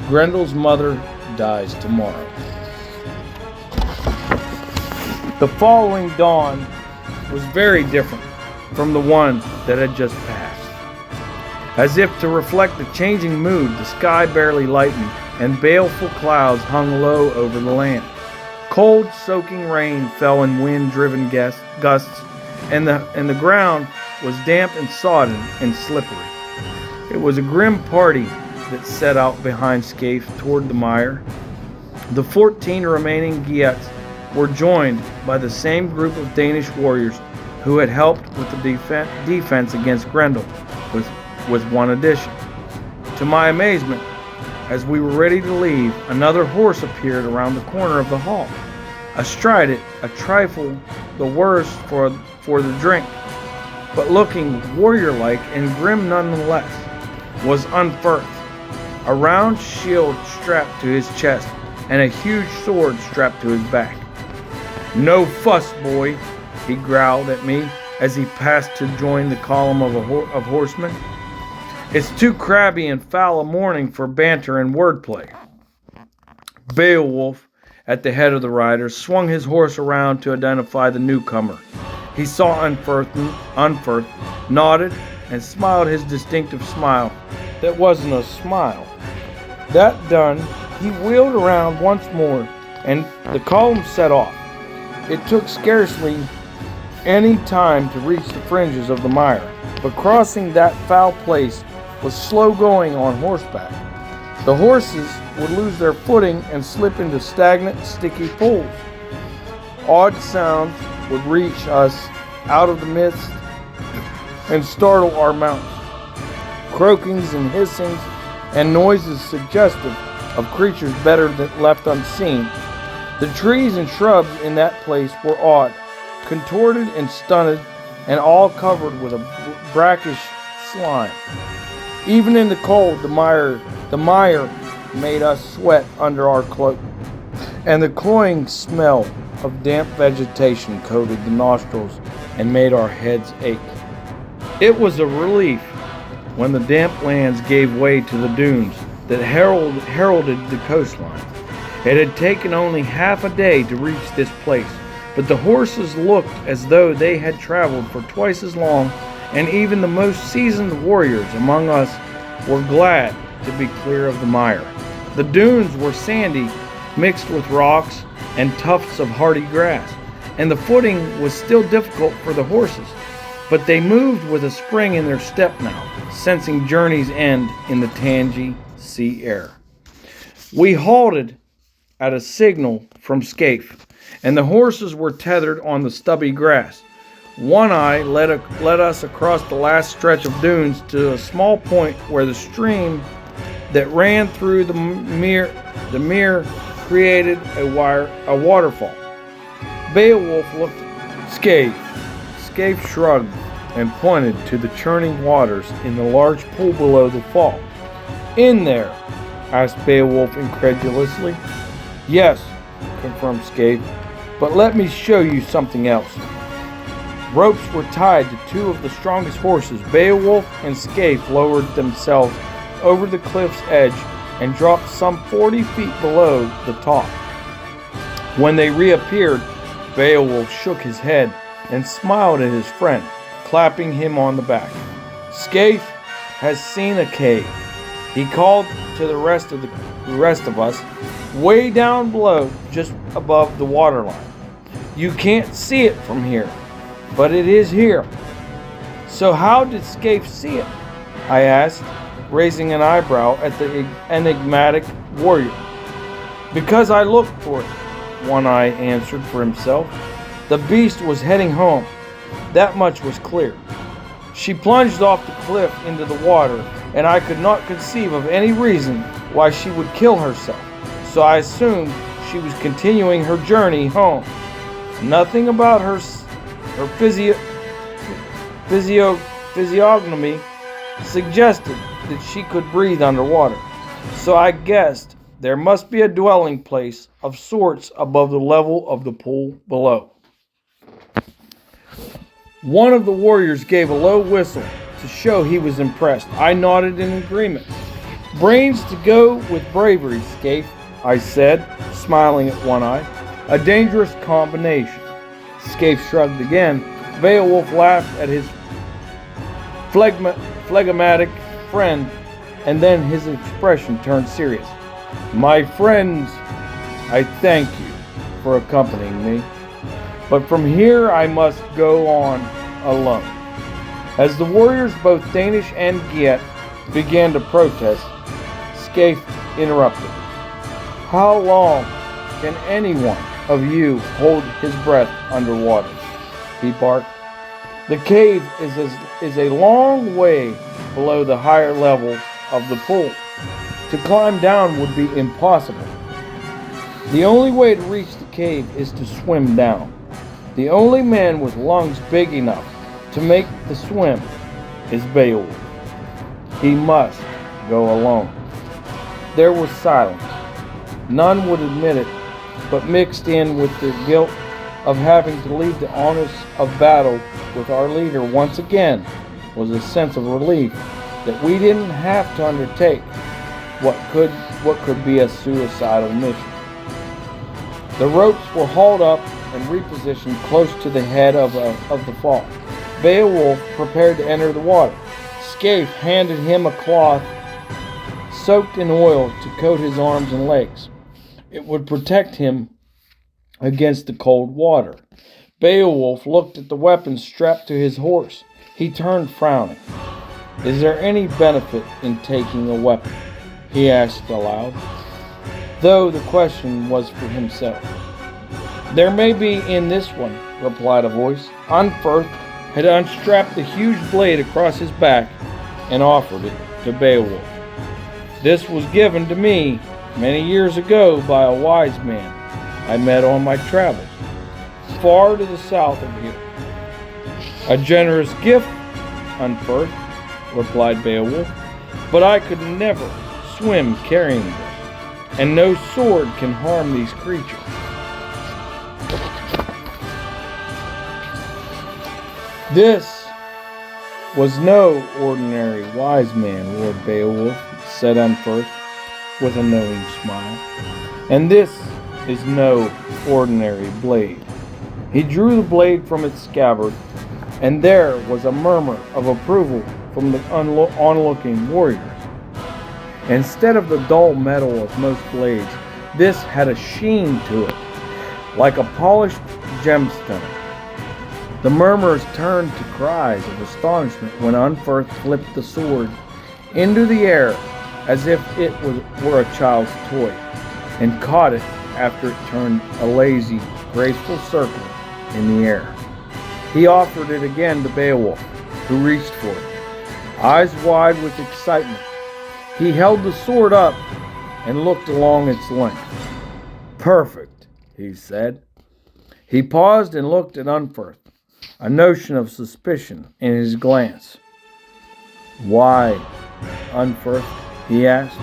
Grendel's mother dies tomorrow. The following dawn was very different from the one that had just passed. As if to reflect the changing mood, the sky barely lightened, and baleful clouds hung low over the land. Cold, soaking rain fell in wind-driven gusts, and the ground was damp and sodden and slippery. It was a grim party that set out behind Scaife toward the mire. The 14 remaining Geats were joined by the same group of Danish warriors who had helped with the defense against Grendel, with one addition. To my amazement, as we were ready to leave, another horse appeared around the corner of the hall. Astride it, a trifle the worse for the drink, but looking warrior-like and grim nonetheless, was Unferth, a round shield strapped to his chest and a huge sword strapped to his back. No fuss, boy, he growled at me as he passed to join the column of horsemen. It's too crabby and foul a morning for banter and wordplay. Beowulf, at the head of the riders, swung his horse around to identify the newcomer. He saw Unferth, nodded, and smiled his distinctive smile. That wasn't a smile. That done, he wheeled around once more, and the column set off. It took scarcely any time to reach the fringes of the mire, but crossing that foul place was slow going on horseback. The horses would lose their footing and slip into stagnant, sticky pools. Odd sounds would reach us out of the mist and startle our mounts. Croakings and hissings and noises suggestive of creatures better than left unseen. The trees and shrubs in that place were odd, contorted and stunted, and all covered with a brackish slime. Even in the cold, the mire made us sweat under our cloak, and the cloying smell of damp vegetation coated the nostrils and made our heads ache. It was a relief when the damp lands gave way to the dunes that heralded the coastline. It had taken only half a day to reach this place, but the horses looked as though they had traveled for twice as long, and even the most seasoned warriors among us were glad to be clear of the mire. The dunes were sandy, mixed with rocks and tufts of hardy grass, and the footing was still difficult for the horses, but they moved with a spring in their step now, sensing journey's end in the tangy sea air. We halted at a signal from Scaife, and the horses were tethered on the stubby grass. One Eye led us across the last stretch of dunes to a small point where the stream that ran through the mere created a waterfall. Beowulf looked at Scaife. Scaife shrugged and pointed to the churning waters in the large pool below the fall. In there? Asked Beowulf incredulously. Yes, confirmed Scaife, but let me show you something else. Ropes were tied to two of the strongest horses. Beowulf and Scaife lowered themselves over the cliff's edge and dropped some 40 feet below the top. When they reappeared, Beowulf shook his head and smiled at his friend, clapping him on the back. Scaife has seen a cave, he called to the rest of us, way down below, just above the waterline. You can't see it from here, but it is here. So how did Scaife see it? I asked, raising an eyebrow at the enigmatic warrior. Because I looked for it, One-Eye answered for himself. The beast was heading home. That much was clear. She plunged off the cliff into the water, and I could not conceive of any reason why she would kill herself, so I assumed she was continuing her journey home. Nothing about her physiognomy suggested that she could breathe underwater, so I guessed there must be a dwelling place of sorts above the level of the pool below. One of the warriors gave a low whistle to show he was impressed. I nodded in agreement. Brains to go with bravery, Scaife, I said, smiling at One-Eye. A dangerous combination. Scaife shrugged again. Beowulf laughed at his phlegmatic friend, and then his expression turned serious. My friends, I thank you for accompanying me, but from here I must go on alone. As the warriors, both Danish and Geat, began to protest, Scaife interrupted. How long can any one of you hold his breath underwater? He barked. The cave is a long way below the higher level of the pool. To climb down would be impossible. The only way to reach the cave is to swim down. The only man with lungs big enough to make the swim is Beowulf. He must go alone. There was silence. None would admit it, but mixed in with the guilt of having to leave the honors of battle with our leader once again was a sense of relief that we didn't have to undertake what could be a suicidal mission. The ropes were hauled up and repositioned close to the head of the fall. Beowulf prepared to enter the water. Scaife handed him a cloth soaked in oil to coat his arms and legs. It would protect him against the cold water. Beowulf looked at the weapons strapped to his horse. He turned frowning. Is there any benefit in taking a weapon? He asked aloud, though the question was for himself. There may be in this one, replied a voice. Unferth had unstrapped the huge blade across his back and offered it to Beowulf. This was given to me many years ago by a wise man I met on my travels, far to the south of here. A generous gift, Unferth, replied Beowulf, but I could never swim carrying this, and no sword can harm these creatures. This was no ordinary wise man, Lord Beowulf, said Unferth with a knowing smile, and this is no ordinary blade. He drew the blade from its scabbard, and there was a murmur of approval from the onlooking warriors. Instead of the dull metal of most blades, this had a sheen to it, like a polished gemstone. The murmurs turned to cries of astonishment when Unferth flipped the sword into the air as if it were a child's toy, and caught it after it turned a lazy, graceful circle in the air. He offered it again to Beowulf, who reached for it, eyes wide with excitement. He held the sword up and looked along its length. Perfect, he said. He paused and looked at Unferth, a notion of suspicion in his glance. Why, Unferth? He asked,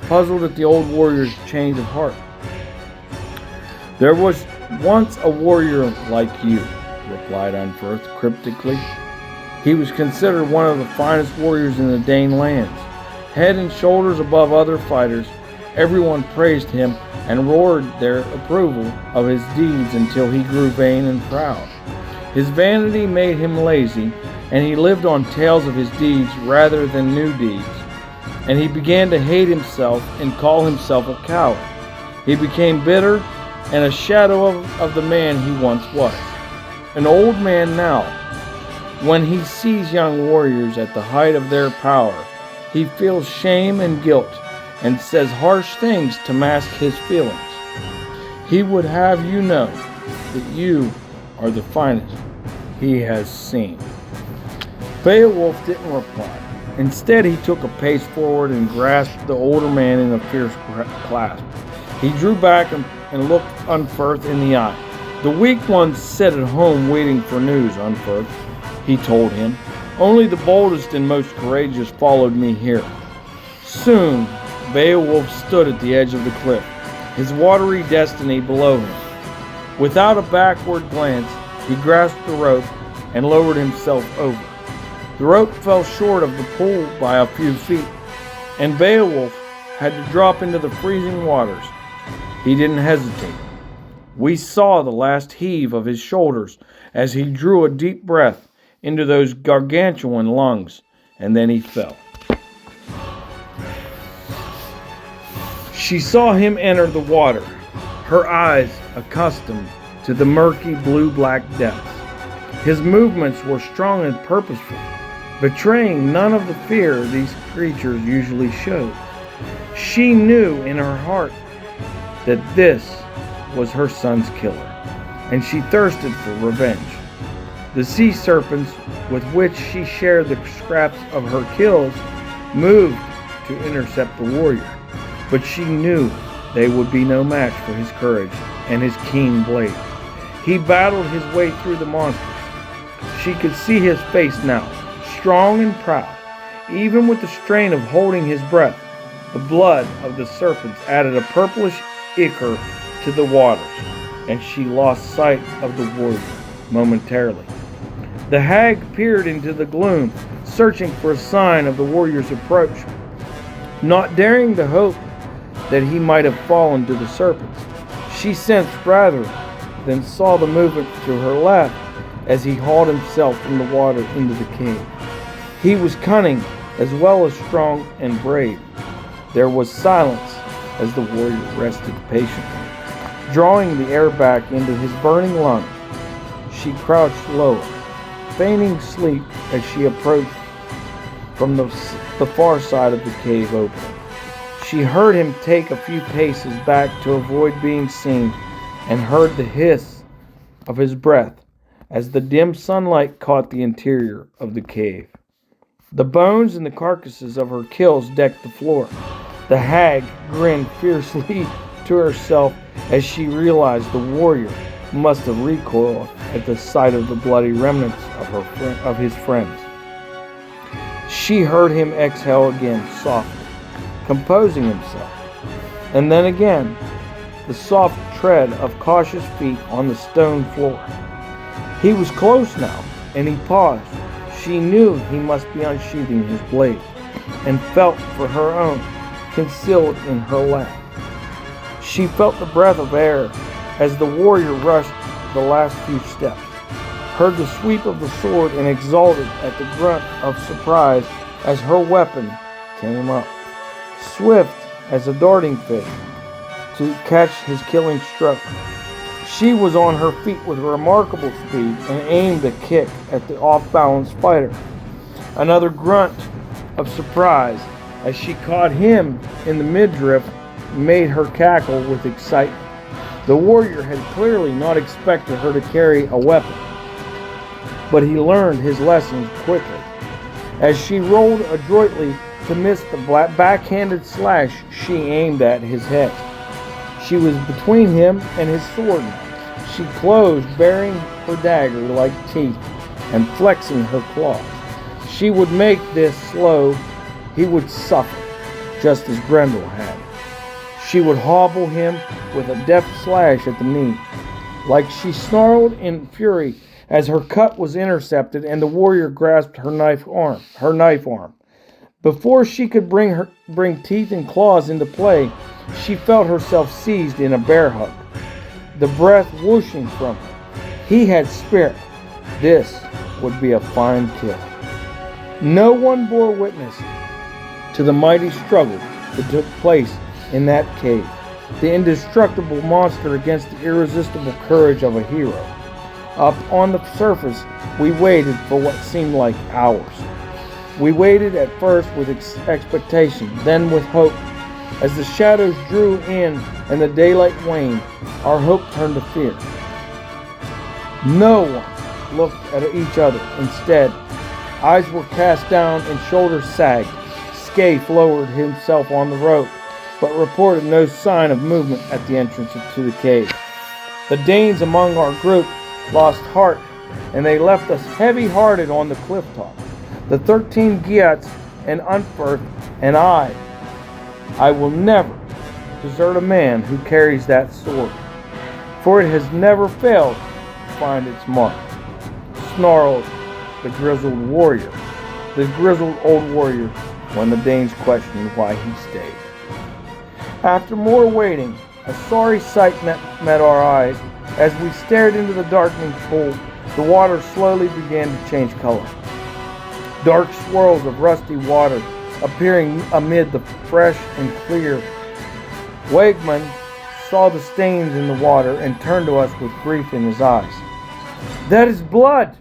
puzzled at the old warrior's change of heart. There was once a warrior like you, replied Unferth cryptically. He was considered one of the finest warriors in the Dane lands. Head and shoulders above other fighters, everyone praised him and roared their approval of his deeds until he grew vain and proud. His vanity made him lazy, and he lived on tales of his deeds rather than new deeds. And he began to hate himself and call himself a coward. He became bitter and a shadow of the man he once was. An old man now, when he sees young warriors at the height of their power, he feels shame and guilt and says harsh things to mask his feelings. He would have you know that you are the finest he has seen." Beowulf didn't reply. Instead, he took a pace forward and grasped the older man in a fierce clasp. He drew back and looked Unferth in the eye. "The weak ones sit at home waiting for news, Unferth," he told him. "Only the boldest and most courageous followed me here." Soon, Beowulf stood at the edge of the cliff, his watery destiny below him. Without a backward glance, he grasped the rope and lowered himself over. The rope fell short of the pool by a few feet, and Beowulf had to drop into the freezing waters. He didn't hesitate. We saw the last heave of his shoulders as he drew a deep breath into those gargantuan lungs, and then he fell. She saw him enter the water, her eyes accustomed to the murky blue-black depths. His movements were strong and purposeful, betraying none of the fear these creatures usually showed. She knew in her heart that this was her son's killer, and she thirsted for revenge. The sea serpents with which she shared the scraps of her kills moved to intercept the warrior, but she knew they would be no match for his courage and his keen blade. He battled his way through the monsters. She could see his face now, strong and proud, even with the strain of holding his breath. The blood of the serpents added a purplish ichor to the waters, and she lost sight of the warrior momentarily. The hag peered into the gloom, searching for a sign of the warrior's approach, not daring to hope that he might have fallen to the serpents. She sensed rather than saw the movement to her left as he hauled himself from the water into the cave. He was cunning as well as strong and brave. There was silence as the warrior rested patiently, drawing the air back into his burning lungs. She crouched lower, feigning sleep as she approached from the far side of the cave opening. She heard him take a few paces back to avoid being seen, and heard the hiss of his breath as the dim sunlight caught the interior of the cave. The bones and the carcasses of her kills decked the floor. The hag grinned fiercely to herself as she realized the warrior must have recoiled at the sight of the bloody remnants of his friends. She heard him exhale again softly, composing himself, and then again the soft tread of cautious feet on the stone floor. He was close now, and he paused. She knew he must be unsheathing his blade, and felt for her own, concealed in her lap. She felt the breath of air as the warrior rushed the last few steps, heard the sweep of the sword, and exulted at the grunt of surprise as her weapon came up, swift as a darting fish, to catch his killing stroke. She was on her feet with remarkable speed and aimed a kick at the off-balanced fighter. Another grunt of surprise as she caught him in the midriff made her cackle with excitement. The warrior had clearly not expected her to carry a weapon, but he learned his lessons quickly. As she rolled adroitly to miss the backhanded slash she aimed at his head, she was between him and his sword. She closed, baring her dagger like teeth and flexing her claws. She would make this slow. He would suffer, just as Grendel had. She would hobble him with a deft slash at the knee, like she snarled in fury as her cut was intercepted and the warrior grasped her knife arm. Before she could bring teeth and claws into play, she felt herself seized in a bear hug, the breath whooshing from her. He had spirit. This would be a fine kill. No one bore witness to the mighty struggle that took place in that cave, the indestructible monster against the irresistible courage of a hero. Up on the surface, we waited for what seemed like hours. We waited at first with expectation, then with hope. As the shadows drew in and the daylight waned, our hope turned to fear. No one looked at each other. Instead, eyes were cast down and shoulders sagged. Scaife lowered himself on the rope, but reported no sign of movement at the entrance to the cave. The Danes among our group lost heart, and they left us heavy-hearted on the cliff top. The 13 Geats and Unferth and I will never desert a man who carries that sword, for it has never failed to find its mark, snarled the grizzled old warrior, when the Danes questioned why he stayed. After more waiting, a sorry sight met our eyes. As we stared into the darkening pool, the water slowly began to change color. Dark swirls of rusty water appearing amid the fresh and clear. Wegman saw the stains in the water and turned to us with grief in his eyes. "That is blood,"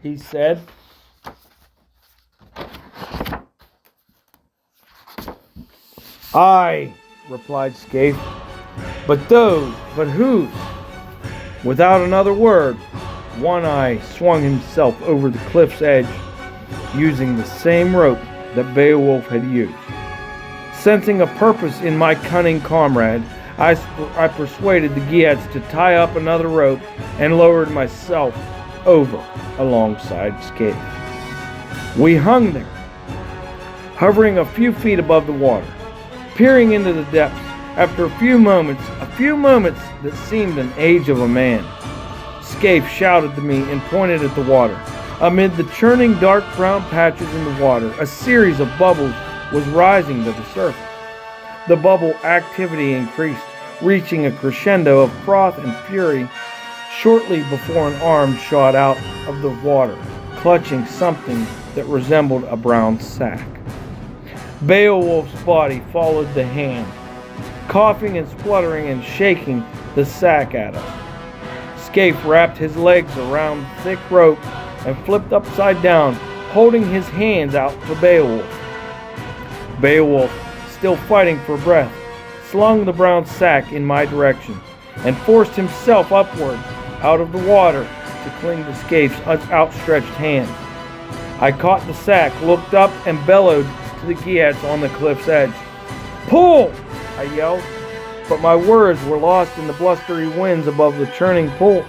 he said. "Aye," replied Scaife, but whose?" Without another word, One Eye swung himself over the cliff's edge, using the same rope that Beowulf had used. Sensing a purpose in my cunning comrade, I persuaded the Geats to tie up another rope and lowered myself over alongside Scaife. We hung there, hovering a few feet above the water, peering into the depths. After a few moments that seemed an age of a man, Scaife shouted to me and pointed at the water. Amid the churning dark brown patches in the water, a series of bubbles was rising to the surface. The bubble activity increased, reaching a crescendo of froth and fury shortly before an arm shot out of the water, clutching something that resembled a brown sack. Beowulf's body followed the hand, coughing and spluttering and shaking the sack at us. Scaife wrapped his legs around the thick rope and flipped upside down, holding his hands out to Beowulf. Beowulf, still fighting for breath, slung the brown sack in my direction and forced himself upward out of the water to cling to Scaife's outstretched hand. I caught the sack, looked up, and bellowed to the Geats on the cliff's edge. "Pull!" I yelled, but my words were lost in the blustery winds above the churning pool.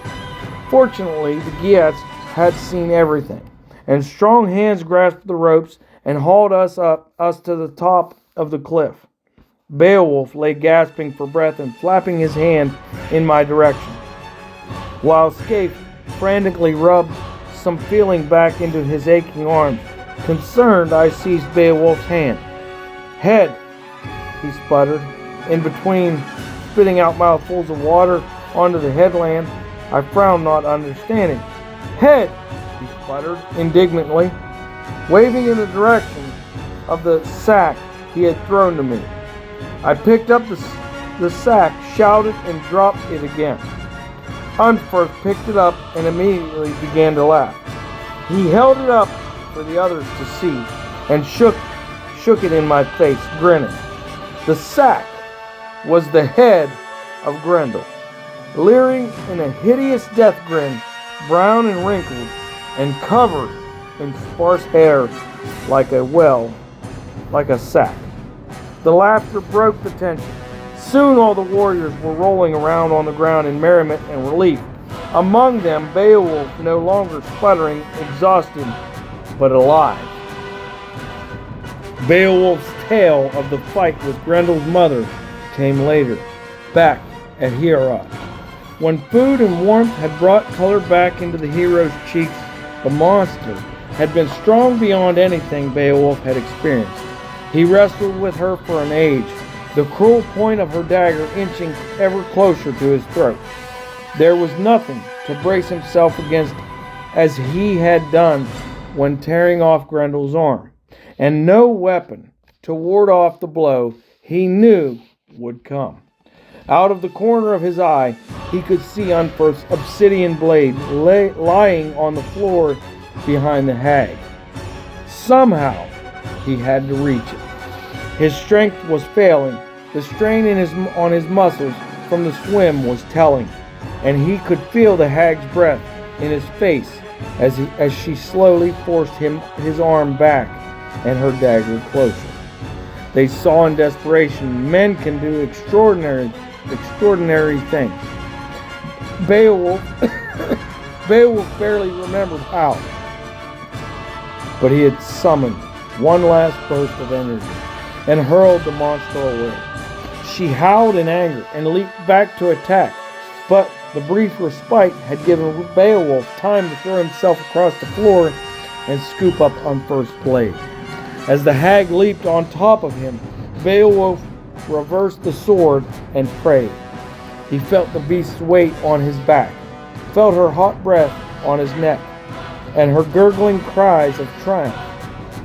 Fortunately, the Geats had seen everything, and strong hands grasped the ropes and hauled us to the top of the cliff. Beowulf lay gasping for breath and flapping his hand in my direction, while Scaife frantically rubbed some feeling back into his aching arms. Concerned, I seized Beowulf's hand. "Head," he sputtered, in between spitting out mouthfuls of water onto the headland. I frowned, not understanding. "Head," he sputtered indignantly, waving in the direction of the sack he had thrown to me. I picked up the sack, shouted, and dropped it again. Unferth picked it up and immediately began to laugh. He held it up for the others to see and shook it in my face, grinning. The sack was the head of Grendel, leering in a hideous death grin, brown and wrinkled, and covered in sparse hair like a sack. The laughter broke the tension. Soon all the warriors were rolling around on the ground in merriment and relief. Among them, Beowulf, no longer sputtering, exhausted, but alive. Beowulf's tale of the fight with Grendel's mother came later, back at Heorot. When food and warmth had brought color back into the hero's cheeks, the monster had been strong beyond anything Beowulf had experienced. He wrestled with her for an age, the cruel point of her dagger inching ever closer to his throat. There was nothing to brace himself against as he had done when tearing off Grendel's arm, and no weapon to ward off the blow he knew would come. Out of the corner of his eye, he could see Unferth's obsidian blade lying on the floor behind the hag. Somehow, he had to reach it. His strength was failing, The strain on his muscles from the swim was telling, and he could feel the hag's breath in his face as she slowly forced his arm back and her dagger closer. They saw in desperation men can do extraordinary things. Beowulf barely remembered how, but he had summoned one last burst of energy and hurled the monster away. She howled in anger and leaped back to attack, but the brief respite had given Beowulf time to throw himself across the floor and scoop up Unferth's blade. As the hag leaped on top of him, Beowulf reversed the sword and prayed. He felt the beast's weight on his back, felt her hot breath on his neck, and her gurgling cries of triumph.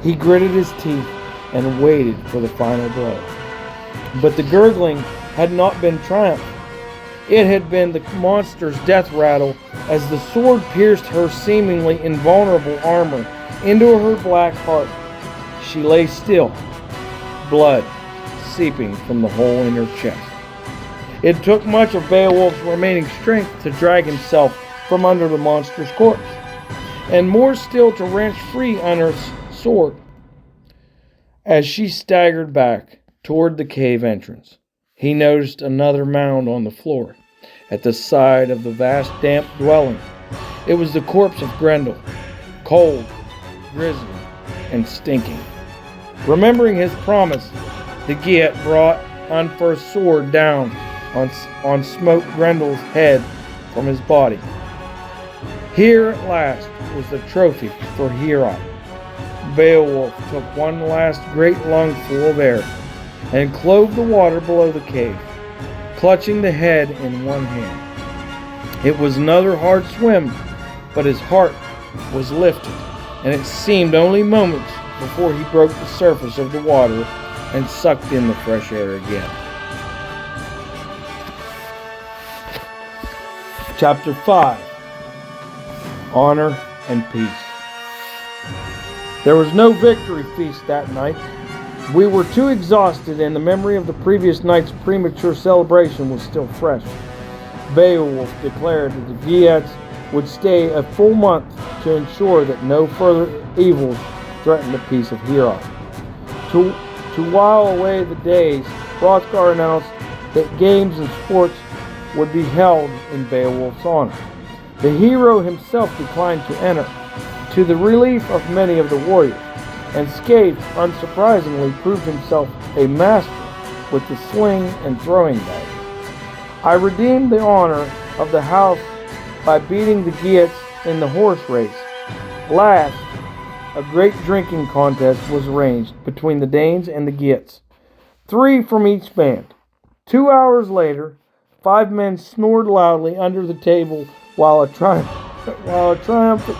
He gritted his teeth and waited for the final blow. But the gurgling had not been triumph. It had been the monster's death rattle as the sword pierced her seemingly invulnerable armor into her black heart. She lay still, blood seeping from the hole in her chest. It took much of Beowulf's remaining strength to drag himself from under the monster's corpse, and more still to wrench free Unferth's sword. As she staggered back toward the cave entrance, he noticed another mound on the floor at the side of the vast damp dwelling. It was the corpse of Grendel, cold, grisly, and stinking. Remembering his promise, the Geat brought Unferth's sword down on Smoke Grendel's head from his body. Here at last was the trophy for Hero. Beowulf took one last great lungful of air and clove the water below the cave, clutching the head in one hand. It was another hard swim, but his heart was lifted, and it seemed only moments before he broke the surface of the water and sucked in the fresh air again. Chapter 5. Honor and Peace. There was no victory feast that night. We were too exhausted, and the memory of the previous night's premature celebration was still fresh. Beowulf declared that the Geats would stay a full month to ensure that no further evils threatened the peace of Hero. To while away the days, Hrothgar announced that games and sports would be held in Beowulf's honor. The hero himself declined to enter, to the relief of many of the warriors, and Scathe, unsurprisingly, proved himself a master with the sling and throwing dagger. I redeemed the honor of the house by beating the Geats in the horse race. Last, a great drinking contest was arranged between the Danes and the Geats, 3 from each band. 2 hours later, 5 men snored loudly under the table while a triumphant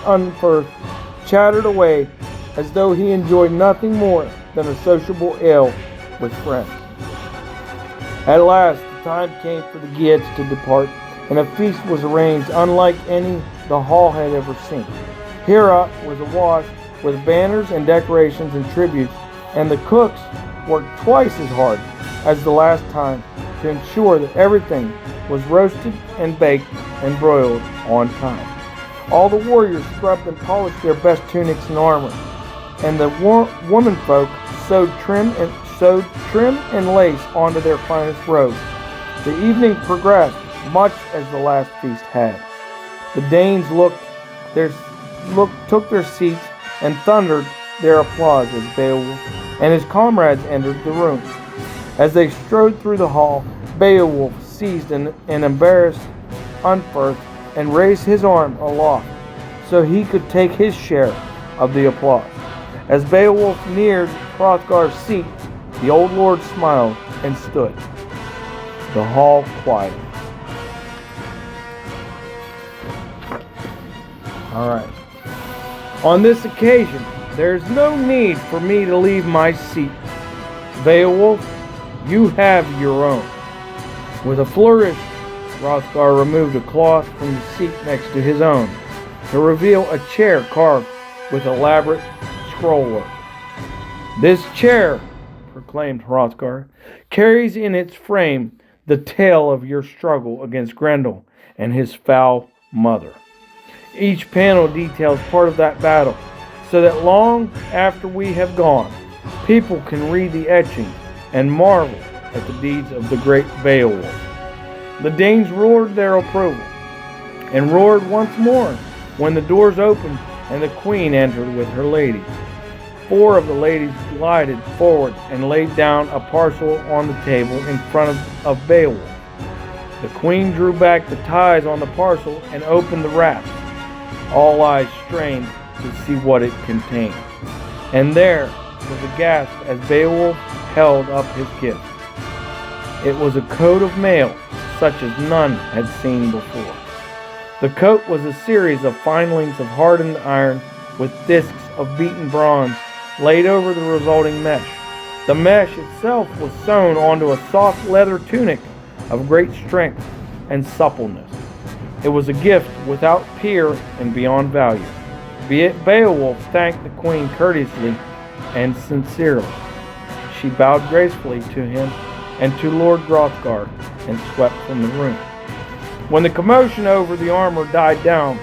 Unferth chattered away as though he enjoyed nothing more than a sociable ale with friends. At last, the time came for the Geats to depart, and a feast was arranged unlike any the hall had ever seen. Hera was awash with banners and decorations and tributes, and the cooks worked twice as hard as the last time to ensure that everything was roasted and baked and broiled on time. All the warriors scrubbed and polished their best tunics and armor, and the womenfolk sewed trim and lace onto their finest robes. The evening progressed much as the last feast had. The Danes took their seats and thundered their applause as Beowulf and his comrades entered the room. As they strode through the hall, Beowulf seized an embarrassed Unferth and raised his arm aloft so he could take his share of the applause. As Beowulf neared Hrothgar's seat, the old lord smiled and stood. The hall quieted. All right. On this occasion, there's no need for me to leave my seat. Beowulf, you have your own. With a flourish, Hrothgar removed a cloth from the seat next to his own to reveal a chair carved with elaborate scrollwork. This chair, proclaimed Hrothgar, carries in its frame the tale of your struggle against Grendel and his foul mother. Each panel details part of that battle, so that long after we have gone, people can read the etchings and marvel at the deeds of the great Beowulf. The Danes roared their approval, and roared once more when the doors opened and the queen entered with her ladies. 4 of the ladies glided forward and laid down a parcel on the table in front of Beowulf. The queen drew back the ties on the parcel and opened the wraps. All eyes strained to see what it contained. And there was a gasp as Beowulf held up his gift. It was a coat of mail such as none had seen before. The coat was a series of fine links of hardened iron with discs of beaten bronze laid over the resulting mesh. The mesh itself was sewn onto a soft leather tunic of great strength and suppleness. It was a gift without peer and beyond value. Beowulf thanked the queen courteously and sincerely. She bowed gracefully to him and to Lord Hrothgar and swept from the room. When the commotion over the armor died down,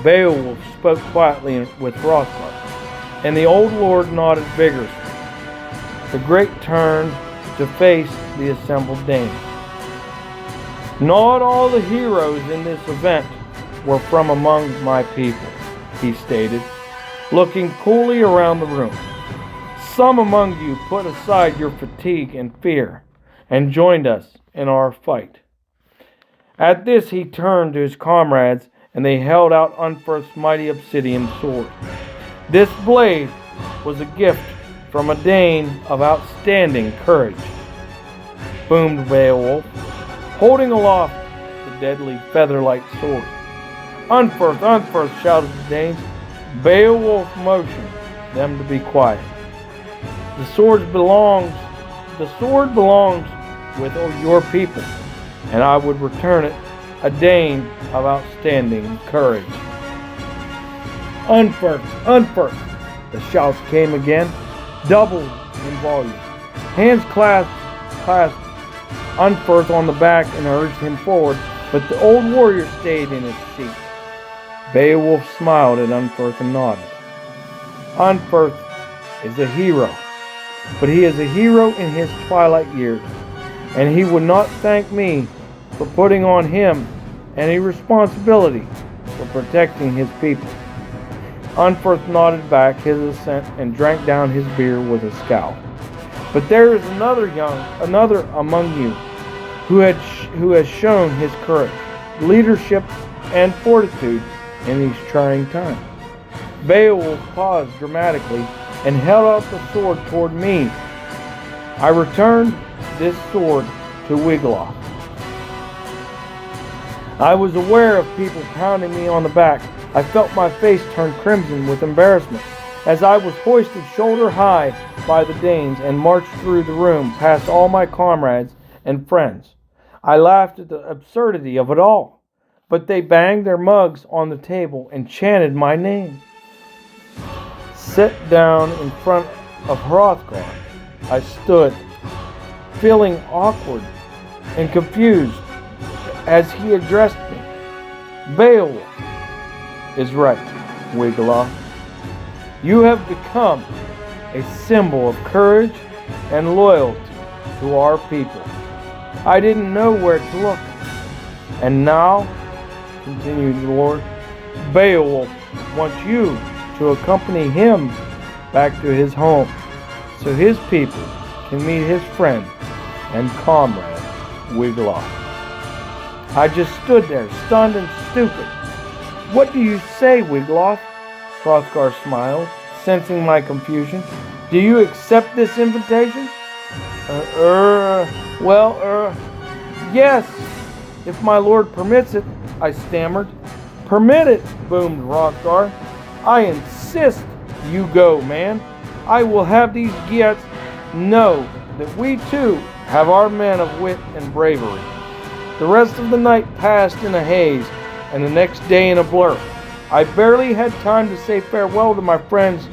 Beowulf spoke quietly with Hrothgar, and the old lord nodded vigorously. The great turned to face the assembled Danes. Not all the heroes in this event were from among my people, he stated, looking coolly around the room. Some among you put aside your fatigue and fear and joined us in our fight. At this he turned to his comrades, and they held out Unferth's mighty obsidian sword. This blade was a gift from a Dane of outstanding courage, boomed Beowulf, holding aloft the deadly feather-like sword. Unferth, Unferth, shouted the Danes. Beowulf motioned them to be quiet. The sword belongs with your people, and I would return it, a Dane of outstanding courage. Unferth, Unferth, the shouts came again, doubled in volume. Hands clasped Unferth on the back and urged him forward, but the old warrior stayed in his seat. Beowulf smiled at Unferth and nodded. Unferth is a hero, but he is a hero in his twilight years, and he would not thank me for putting on him any responsibility for protecting his people. Unferth nodded back his assent and drank down his beer with a scowl. But there is another among you who has shown his courage, leadership, and fortitude in these trying times. Beowulf paused dramatically and held out the sword toward me. I returned this sword to Wiglaf. I was aware of people pounding me on the back. I felt my face turn crimson with embarrassment as I was hoisted shoulder high by the Danes and marched through the room past all my comrades and friends. I laughed at the absurdity of it all, but they banged their mugs on the table and chanted my name. Set down in front of Hrothgar, I stood, feeling awkward and confused as he addressed me. Beowulf is right, Wiglaf. You have become a symbol of courage and loyalty to our people. I didn't know where to look. And now, continued the Lord, Beowulf wants you to accompany him back to his home so his people can meet his friend and comrade, Wiglaf. I just stood there, stunned and stupid. What do you say, Wiglaf? Hrothgar smiled, sensing my confusion. Do you accept this invitation? Yes, if my lord permits it, I stammered. Permit it, boomed Hrothgar. I insist you go, man. I will have these Geats know that we too have our men of wit and bravery. The rest of the night passed in a haze, and the next day in a blur. I barely had time to say farewell to my friends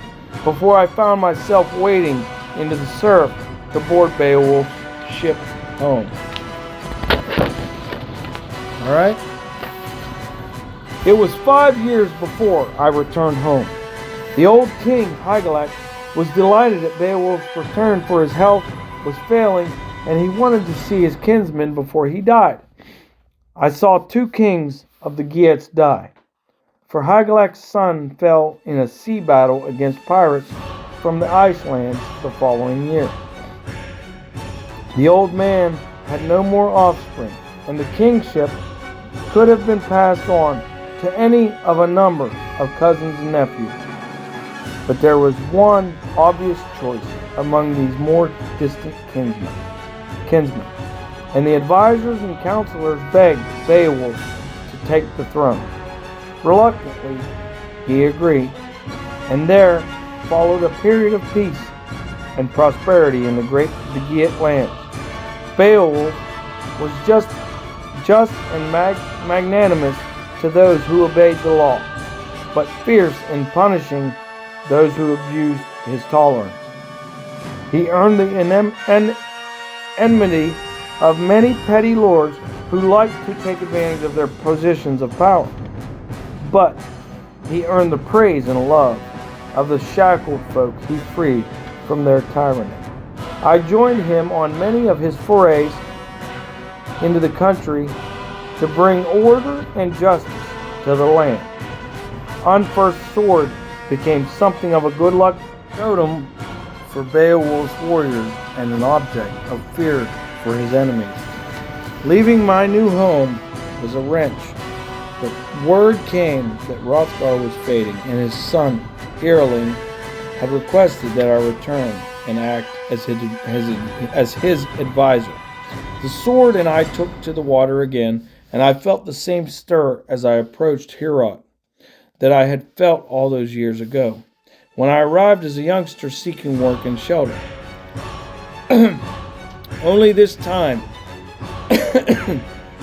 before I found myself waiting into the surf to board Beowulf's ship home. Alright? It was 5 years before I returned home. The old king, Hygelac, was delighted at Beowulf's return, for his health was failing and he wanted to see his kinsman before he died. I saw 2 kings of the Geats die, for Hygelac's son fell in a sea battle against pirates from the Icelands the following year. The old man had no more offspring, and the kingship could have been passed on to any of a number of cousins and nephews. But there was one obvious choice among these more distant kinsmen, and the advisors and counselors begged Beowulf to take the throne. Reluctantly, he agreed, and there followed a period of peace and prosperity in the great Geat lands. Beowulf was just and magnanimous to those who obeyed the law, but fierce in punishing those who abused his tolerance. He earned the enmity of many petty lords who liked to take advantage of their positions of power, but he earned the praise and love of the shackled folk he freed from their tyranny. I joined him on many of his forays into the country to bring order and justice to the land. Unfurled sword became something of a good luck totem for Beowulf's warriors and an object of fear for his enemies. Leaving my new home was a wrench, but word came that Hrothgar was fading, and his son, Earling, had requested that I return and act as his advisor. The sword and I took to the water again, and I felt the same stir as I approached Heorot that I had felt all those years ago, when I arrived as a youngster seeking work and shelter. Only this time,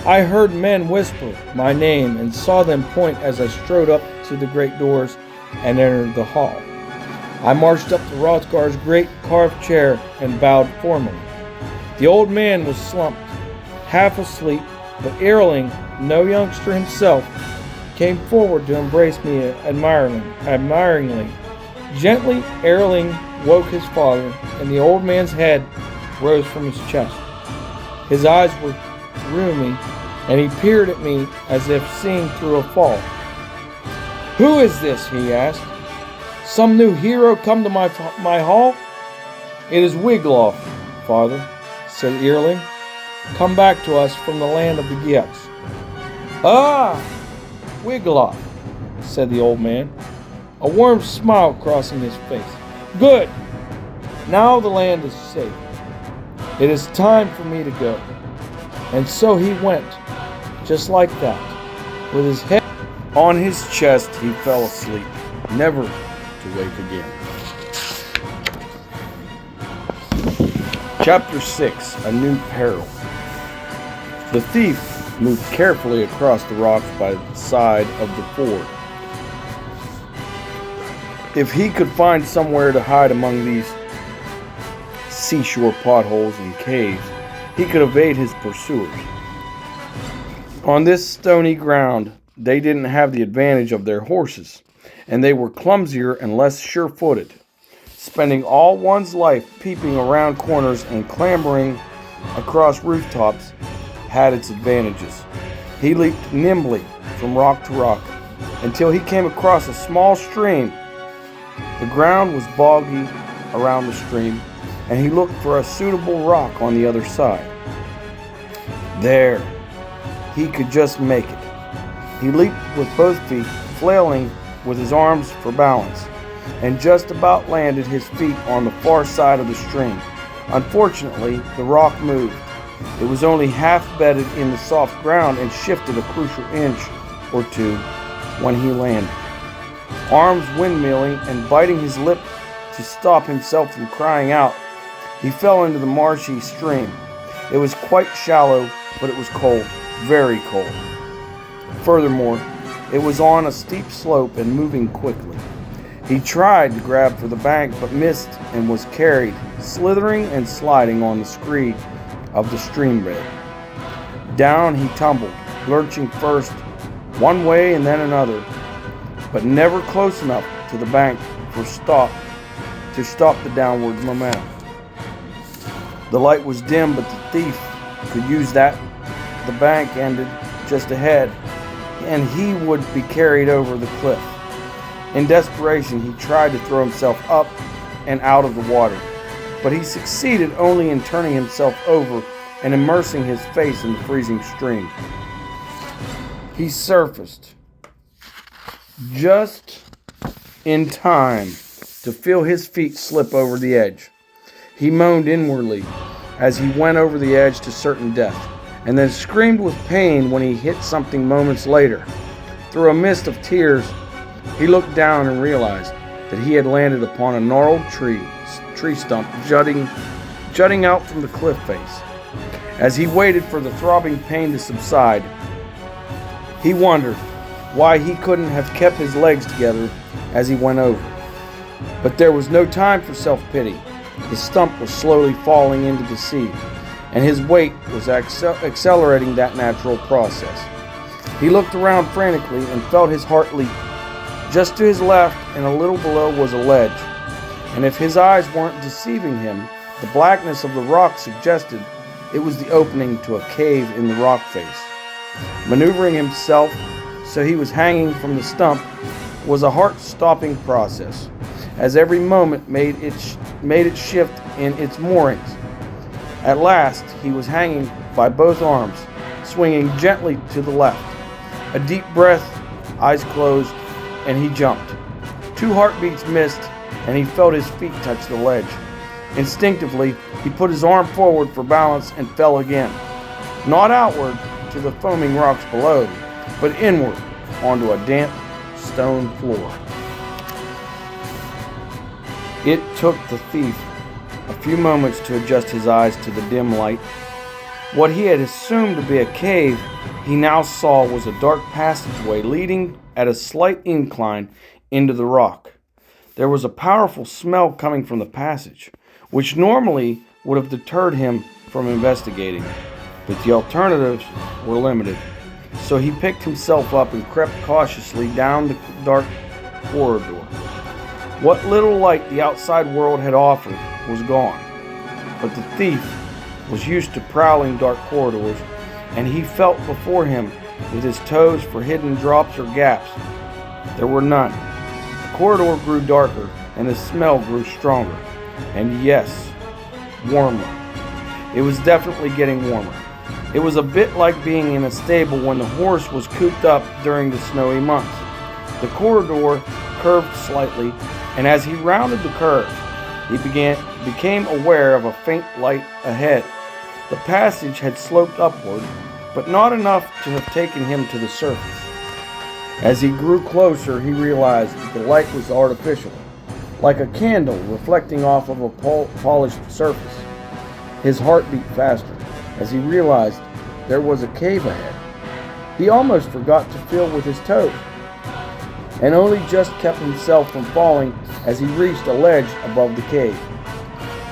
I heard men whisper my name and saw them point as I strode up to the great doors and entered the hall. I marched up to Hrothgar's great carved chair and bowed formally. The old man was slumped, half asleep, but Earling, no youngster himself, came forward to embrace me admiringly. Gently, Earling woke his father, and the old man's head rose from his chest. His eyes were rheumy, and he peered at me as if seeing through a fog. "Who is this?" he asked. "Some new hero come to my hall?" "It is Wiglaf, father," said Earling, "come back to us from the land of the Geats." "Ah, Wiglaf," said the old man, a warm smile crossing his face. "Good. Now the land is safe. It is time for me to go." And so he went, just like that. With his head on his chest, he fell asleep, never to wake again. Chapter 6, A New Peril. The thief moved carefully across the rocks by the side of the ford. If he could find somewhere to hide among these seashore potholes and caves, he could evade his pursuers. On this stony ground, they didn't have the advantage of their horses, and they were clumsier and less sure-footed. Spending all one's life peeping around corners and clambering across rooftops had its advantages. He leaped nimbly from rock to rock until he came across a small stream. The ground was boggy around the stream, and he looked for a suitable rock on the other side. There, he could just make it. He leaped with both feet, flailing with his arms for balance, and just about landed his feet on the far side of the stream. Unfortunately, the rock moved. It was only half bedded in the soft ground and shifted a crucial inch or two when he landed. Arms windmilling and biting his lip to stop himself from crying out, he fell into the marshy stream. It was quite shallow, but it was cold, very cold. Furthermore, it was on a steep slope and moving quickly. He tried to grab for the bank but missed and was carried, slithering and sliding on the scree of the stream bed. Down he tumbled, lurching first one way and then another, but never close enough to the bank to stop the downward momentum. The light was dim, but the thief could use that. The bank ended just ahead, and he would be carried over the cliff. In desperation, he tried to throw himself up and out of the water, but he succeeded only in turning himself over and immersing his face in the freezing stream. He surfaced just in time to feel his feet slip over the edge. He moaned inwardly as he went over the edge to certain death, and then screamed with pain when he hit something moments later. Through a mist of tears, he looked down and realized that he had landed upon a gnarled tree stump jutting out from the cliff face. As he waited for the throbbing pain to subside, he wondered why he couldn't have kept his legs together as he went over. But there was no time for self-pity. The stump was slowly falling into the sea, and his weight was accelerating that natural process. He looked around frantically and felt his heart leap. Just to his left and a little below was a ledge, and if his eyes weren't deceiving him, the blackness of the rock suggested it was the opening to a cave in the rock face. Maneuvering himself so he was hanging from the stump was a heart-stopping process, as every moment made it shift in its moorings. At last, he was hanging by both arms, swinging gently to the left. A deep breath, eyes closed, and he jumped. 2 heartbeats missed, and he felt his feet touch the ledge. Instinctively, he put his arm forward for balance and fell again. Not outward to the foaming rocks below, but inward onto a damp stone floor. It took the thief a few moments to adjust his eyes to the dim light. What he had assumed to be a cave, he now saw was a dark passageway leading at a slight incline into the rock. There was a powerful smell coming from the passage, which normally would have deterred him from investigating, but the alternatives were limited. So he picked himself up and crept cautiously down the dark corridor. What little light the outside world had offered was gone, but the thief was used to prowling dark corridors, and he felt before him with his toes for hidden drops or gaps. There were none. The corridor grew darker, and the smell grew stronger, and yes, warmer. It was definitely getting warmer. It was a bit like being in a stable when the horse was cooped up during the snowy months. The corridor curved slightly, and as he rounded the curve, he became aware of a faint light ahead. The passage had sloped upward, but not enough to have taken him to the surface. As he grew closer, he realized that the light was artificial, like a candle reflecting off of a polished surface. His heart beat faster as he realized there was a cave ahead. He almost forgot to feel with his toes, and only just kept himself from falling as he reached a ledge above the cave.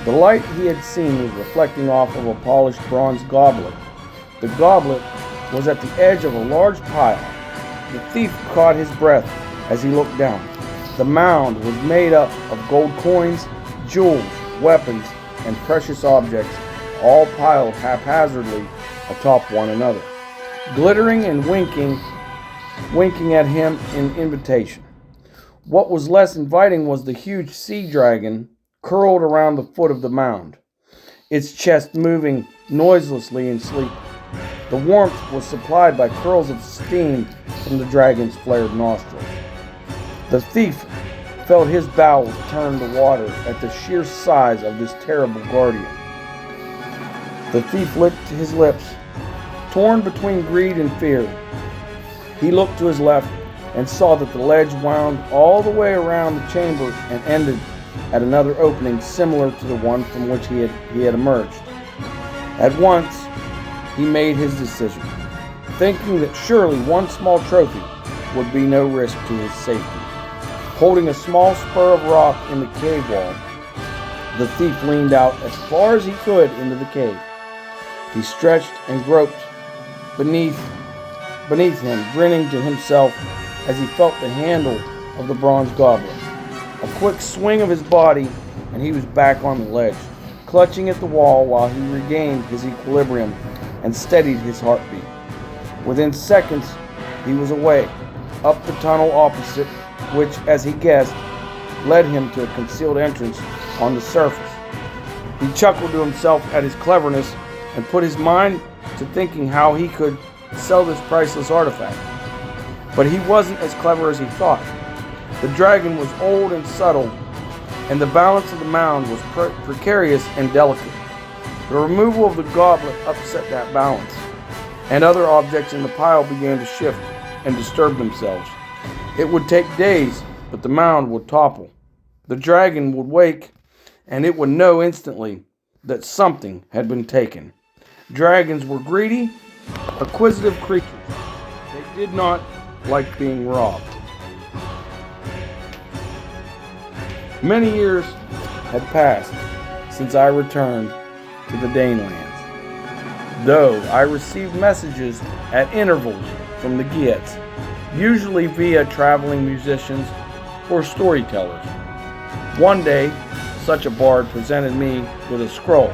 The light he had seen was reflecting off of a polished bronze goblet. The goblet was at the edge of a large pile. The thief caught his breath as he looked down. The mound was made up of gold coins, jewels, weapons, and precious objects, all piled haphazardly atop one another, glittering and winking at him in invitation. What was less inviting was the huge sea dragon curled around the foot of the mound, its chest moving noiselessly in sleep. The warmth was supplied by curls of steam from the dragon's flared nostrils. The thief felt his bowels turn to water at the sheer size of this terrible guardian. The thief licked his lips, torn between greed and fear. He looked to his left and saw that the ledge wound all the way around the chamber and ended at another opening similar to the one from which he had emerged. At once, he made his decision, thinking that surely one small trophy would be no risk to his safety. Holding a small spur of rock in the cave wall, the thief leaned out as far as he could into the cave. He stretched and groped beneath him, grinning to himself as he felt the handle of the bronze goblet. A quick swing of his body, and he was back on the ledge, clutching at the wall while he regained his equilibrium and steadied his heartbeat. Within seconds, he was away, up the tunnel opposite, which, as he guessed, led him to a concealed entrance on the surface. He chuckled to himself at his cleverness and put his mind to thinking how he could sell this priceless artifact. But he wasn't as clever as he thought. The dragon was old and subtle, and the balance of the mound was precarious and delicate. The removal of the goblet upset that balance, and other objects in the pile began to shift and disturb themselves. It would take days, but the mound would topple. The dragon would wake, and it would know instantly that something had been taken. Dragons were greedy, acquisitive creatures. They did not like being robbed. Many years had passed since I returned to the Danelands, though I received messages at intervals from the Geats, usually via traveling musicians or storytellers. One day, such a bard presented me with a scroll.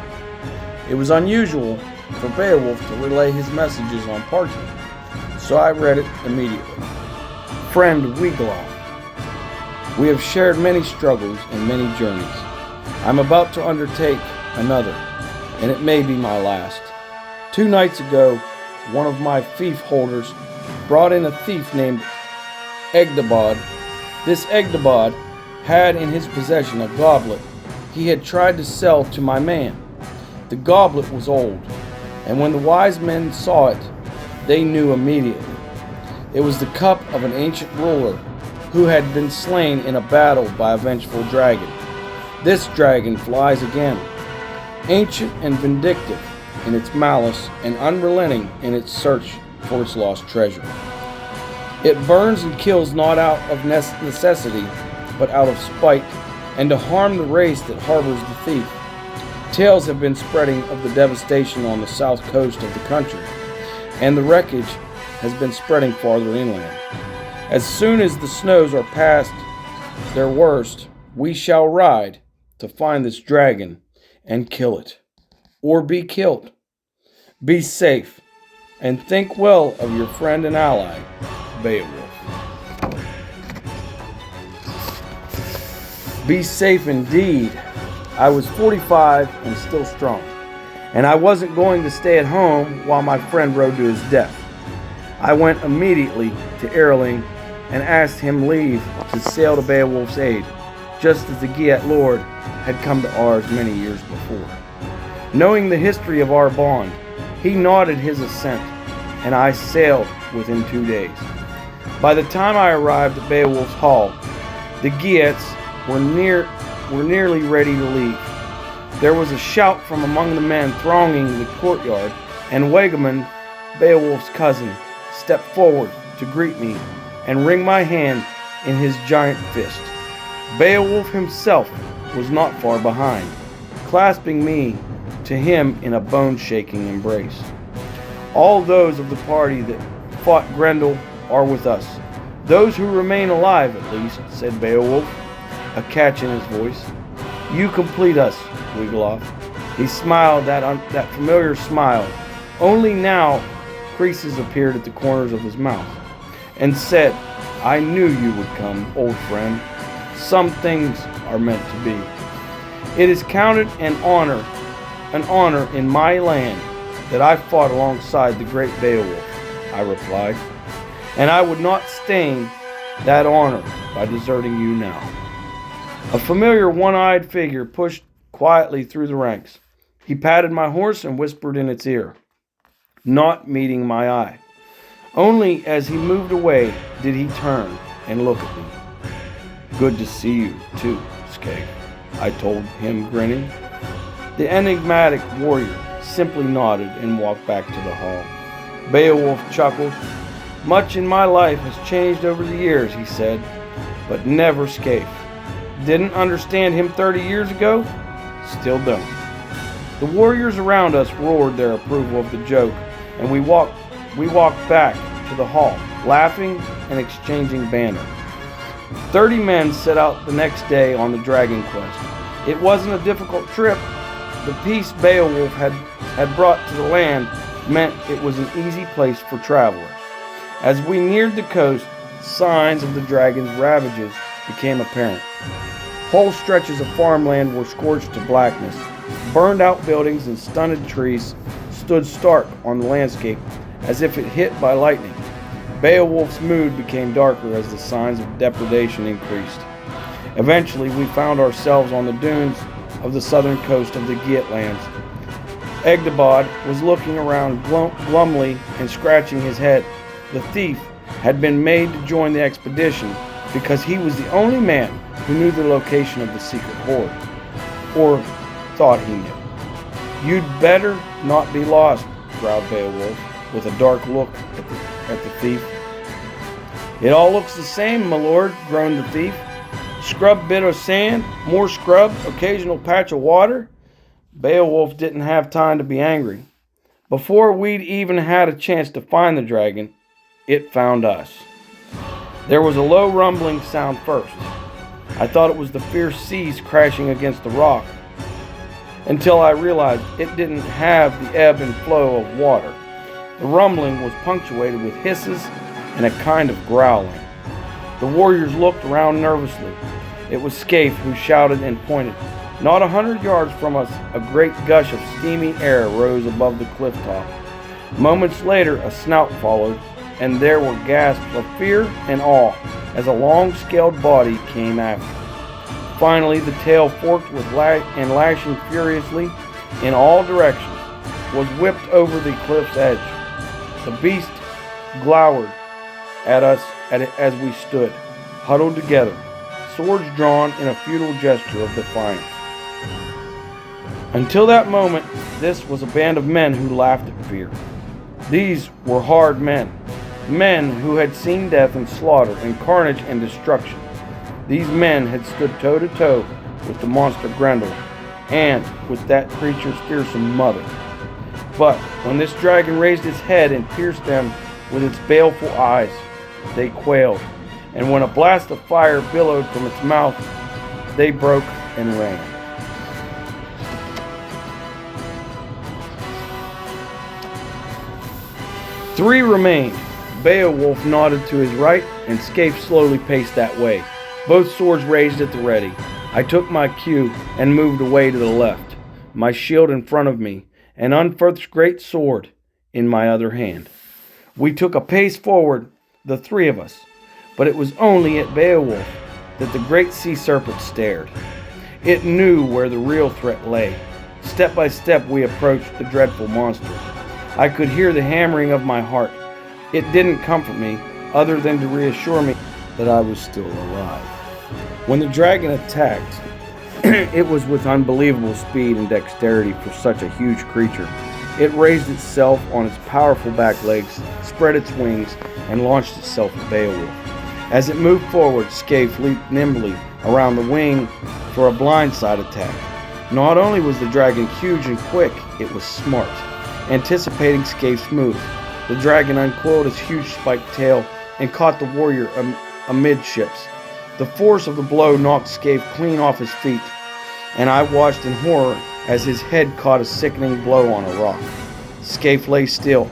It was unusual for Beowulf to relay his messages on parchment, so I read it immediately. Friend Beowulf, we have shared many struggles and many journeys. I'm about to undertake another, and it may be my last. 2 nights ago, one of my fief holders brought in a thief named Ecgtheow. This Ecgtheow had in his possession a goblet he had tried to sell to my man. The goblet was old, and when the wise men saw it, they knew immediately. It was the cup of an ancient ruler who had been slain in a battle by a vengeful dragon. This dragon flies again, ancient and vindictive in its malice and unrelenting in its search for its lost treasure. It burns and kills not out of necessity, but out of spite, and to harm the race that harbors the thief. Tales have been spreading of the devastation on the south coast of the country, and the wreckage has been spreading farther inland. As soon as the snows are past their worst, we shall ride to find this dragon and kill it, or be killed. Be safe, and think well of your friend and ally, Beowulf. Be safe indeed. I was 45 and still strong, and I wasn't going to stay at home while my friend rode to his death. I went immediately to Erling and asked him leave to sail to Beowulf's aid, just as the Geat Lord had come to ours many years before. Knowing the history of our bond, he nodded his assent, and I sailed within 2 days. By the time I arrived at Beowulf's hall, the Geats were nearly ready to leave. There was a shout from among the men thronging the courtyard, and Weigmund, Beowulf's cousin, stepped forward to greet me and wring my hand in his giant fist. Beowulf himself was not far behind, clasping me to him in a bone-shaking embrace. All those of the party that fought Grendel are with us. Those who remain alive, at least, said Beowulf, a catch in his voice. You complete us, Beowulf. He smiled that familiar smile. Only now creases appeared at the corners of his mouth, and said, I knew you would come, old friend. Some things are meant to be. It is counted an honor in my land that I fought alongside the great Beowulf, I replied, and I would not stain that honor by deserting you now. A familiar one-eyed figure pushed quietly through the ranks. He patted my horse and whispered in its ear, not meeting my eye. Only as he moved away did he turn and look at me. Good to see you, too, Skeg, I told him, grinning. The enigmatic warrior simply nodded and walked back to the hall. Beowulf chuckled. Much in my life has changed over the years, he said. but never Scaife. Didn't understand him 30 years ago? Still don't. The warriors around us roared their approval of the joke, and we walked back to the hall, laughing and exchanging banter. 30 men set out the next day on the dragon quest. It wasn't a difficult trip. The peace Beowulf had brought to the land meant it was an easy place for travelers. As we neared the coast, signs of the dragon's ravages became apparent. Whole stretches of farmland were scorched to blackness. Burned out buildings and stunted trees stood stark on the landscape as if it hit by lightning. Beowulf's mood became darker as the signs of depredation increased. Eventually, we found ourselves on the dunes of the southern coast of the Geatlands. Ecgtheow was looking around glumly and scratching his head. The thief had been made to join the expedition because he was the only man who knew the location of the secret hoard, or thought he knew. "You'd better not be lost," growled Beowulf, with a dark look at the thief. "It all looks the same, my lord," groaned the thief. "Scrub bit of sand, more scrub, occasional patch of water." Beowulf didn't have time to be angry. Before we'd even had a chance to find the dragon, it found us. There was a low rumbling sound first. I thought it was the fierce seas crashing against the rock, until I realized it didn't have the ebb and flow of water. The rumbling was punctuated with hisses and a kind of growling. The warriors looked around nervously. It was Scaife who shouted and pointed. Not 100 yards from us, a great gush of steamy air rose above the cliff top. Moments later, a snout followed, and there were gasps of fear and awe as a long-scaled body came after. Finally, the tail, forked with and lashing furiously in all directions, was whipped over the cliff's edge. The beast glowered at us as we stood, huddled together, swords drawn in a futile gesture of defiance. Until that moment, this was a band of men who laughed at fear. These were hard men, men who had seen death and slaughter and carnage and destruction. These men had stood toe-to-toe with the monster Grendel and with that creature's fearsome mother. But when this dragon raised its head and pierced them with its baleful eyes, they quailed, and when a blast of fire billowed from its mouth, they broke and ran. Three remained. Beowulf nodded to his right, and Scaife slowly paced that way, both swords raised at the ready. I took my cue and moved away to the left, my shield in front of me, and Unferth's great sword in my other hand. We took a pace forward, the three of us, but it was only at Beowulf that the great sea serpent stared. It knew where the real threat lay. Step by step we approached the dreadful monster. I could hear the hammering of my heart. It didn't comfort me, other than to reassure me that I was still alive. When the dragon attacked, it was with unbelievable speed and dexterity for such a huge creature. It raised itself on its powerful back legs, spread its wings, and launched itself at Beowulf. As it moved forward, Scaife leaped nimbly around the wing for a blindside attack. Not only was the dragon huge and quick, it was smart. Anticipating Scaife's move, the dragon uncoiled its huge spiked tail and caught the warrior amidships. The force of the blow knocked Scaife clean off his feet, and I watched in horror as his head caught a sickening blow on a rock. Scaife lay still.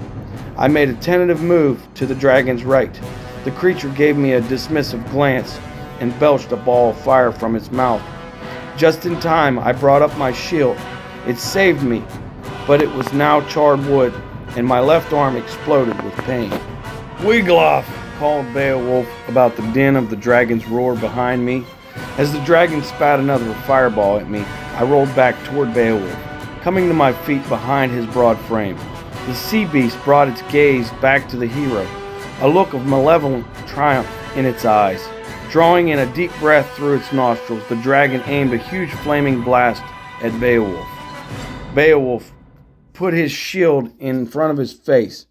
I made a tentative move to the dragon's right. The creature gave me a dismissive glance and belched a ball of fire from its mouth. Just in time, I brought up my shield. It saved me, but it was now charred wood, and my left arm exploded with pain. "Wiglaf!" called Beowulf about the din of the dragon's roar behind me. As the dragon spat another fireball at me, I rolled back toward Beowulf, coming to my feet behind his broad frame. The sea beast brought its gaze back to the hero, a look of malevolent triumph in its eyes. Drawing in a deep breath through its nostrils, the dragon aimed a huge flaming blast at Beowulf. Beowulf put his shield in front of his face,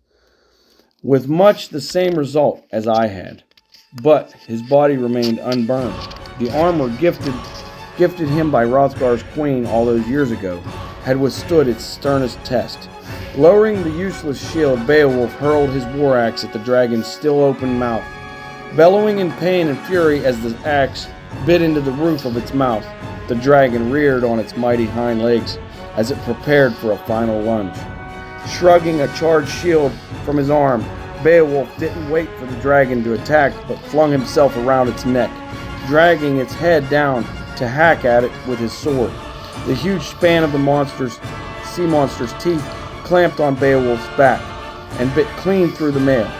with much the same result as I had. but his body remained unburned. The armor gifted him by Hrothgar's queen all those years ago had withstood its sternest test. Lowering the useless shield, Beowulf hurled his war axe at the dragon's still open mouth. Bellowing in pain and fury as the axe bit into the roof of its mouth, the dragon reared on its mighty hind legs as it prepared for a final lunge. Shrugging a charged shield from his arm, Beowulf didn't wait for the dragon to attack, but flung himself around its neck, dragging its head down to hack at it with his sword. The huge span of the sea monster's teeth clamped on Beowulf's back and bit clean through the mail.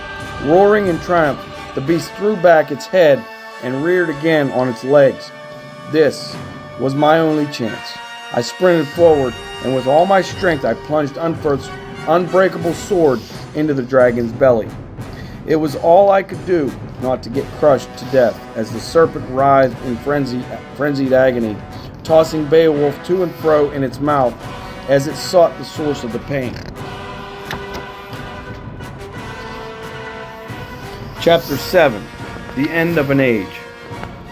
Roaring in triumph, the beast threw back its head and reared again on its legs. This was my only chance. I sprinted forward, and with all my strength I plunged Unferth's unbreakable sword into the dragon's belly. It was all I could do not to get crushed to death as the serpent writhed in frenzied agony, tossing Beowulf to and fro in its mouth as it sought the source of the pain. Chapter 7. The End of an Age.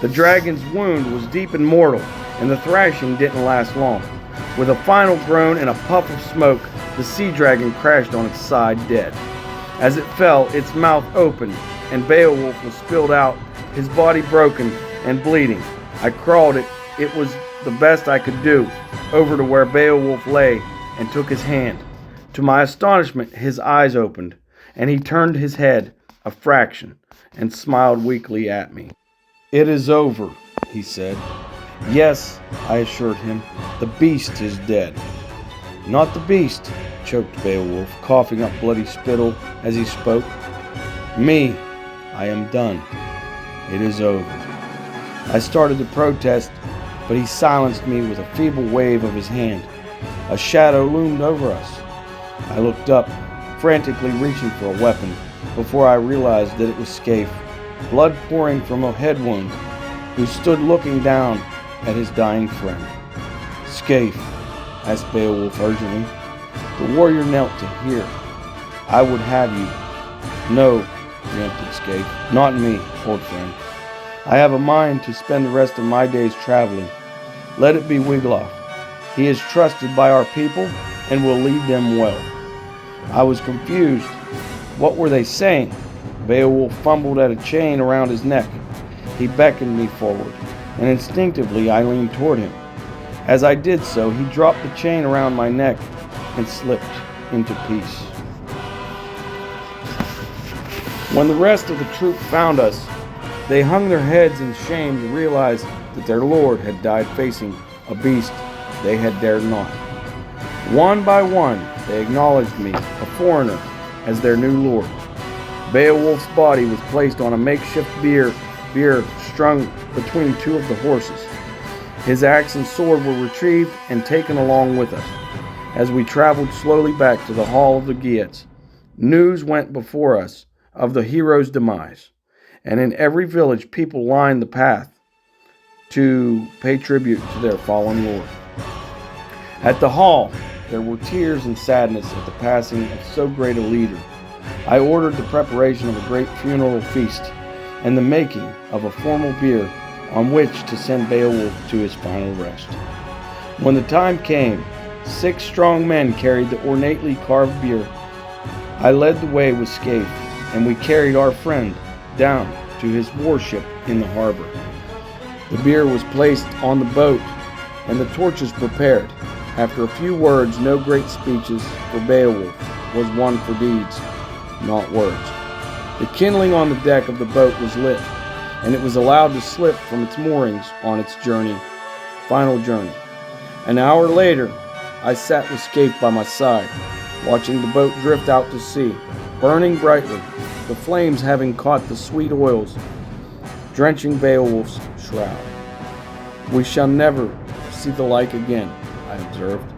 The dragon's wound was deep and mortal, and the thrashing didn't last long. With a final groan and a puff of smoke, the sea dragon crashed on its side dead. As it fell, its mouth opened, and Beowulf was spilled out, his body broken and bleeding. I crawled it was the best I could do, over to where Beowulf lay and took his hand. To my astonishment, his eyes opened, and he turned his head a fraction and smiled weakly at me. "It is over," he said. "Yes," I assured him, "the beast is dead." "Not the beast," choked Beowulf, coughing up bloody spittle as he spoke. "Me, I am done. It is over." I started to protest, but he silenced me with a feeble wave of his hand. A shadow loomed over us. I looked up, frantically reaching for a weapon, before I realized that it was Scaife, blood pouring from a head wound, who stood looking down at his dying friend. "Scaife," asked Beowulf urgently. The warrior knelt to hear. "I would have you." "No," preempted Scaife, "not me, old friend. I have a mind to spend the rest of my days traveling. Let it be Wiglaf. He is trusted by our people and will lead them well." I was confused. What were they saying? Beowulf fumbled at a chain around his neck. He beckoned me forward, and instinctively I leaned toward him. As I did so, he dropped the chain around my neck and slipped into peace. When the rest of the troop found us, they hung their heads in shame to realize that their lord had died facing a beast they had dared not. One by one, they acknowledged me, a foreigner, as their new lord. Beowulf's body was placed on a makeshift bier strung between two of the horses. His axe and sword were retrieved and taken along with us. As we traveled slowly back to the Hall of the Geats, news went before us of the hero's demise, and in every village people lined the path to pay tribute to their fallen lord. At the hall, there were tears and sadness at the passing of so great a leader. I ordered the preparation of a great funeral feast and the making of a formal bier on which to send Beowulf to his final rest. When the time came, 6 strong men carried the ornately carved bier. I led the way with Scaife, and we carried our friend down to his warship in the harbor. The bier was placed on the boat, and the torches prepared. After a few words, no great speeches, for Beowulf was one for deeds, not words. The kindling on the deck of the boat was lit, and it was allowed to slip from its moorings on its final journey. An hour later, I sat with Scaife by my side, watching the boat drift out to sea, burning brightly, the flames having caught the sweet oils, drenching Beowulf's shroud. "We shall never see the like again," I observed.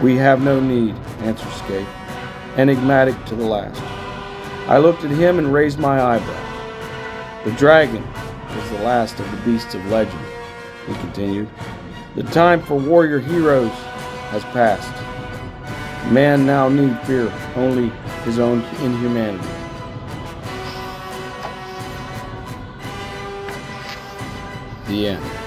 "We have no need," answered Scaife, enigmatic to the last. I looked at him and raised my eyebrow. "The dragon was the last of the beasts of legend," he continued. "The time for warrior heroes has passed. Man now need fear only his own inhumanity." the end.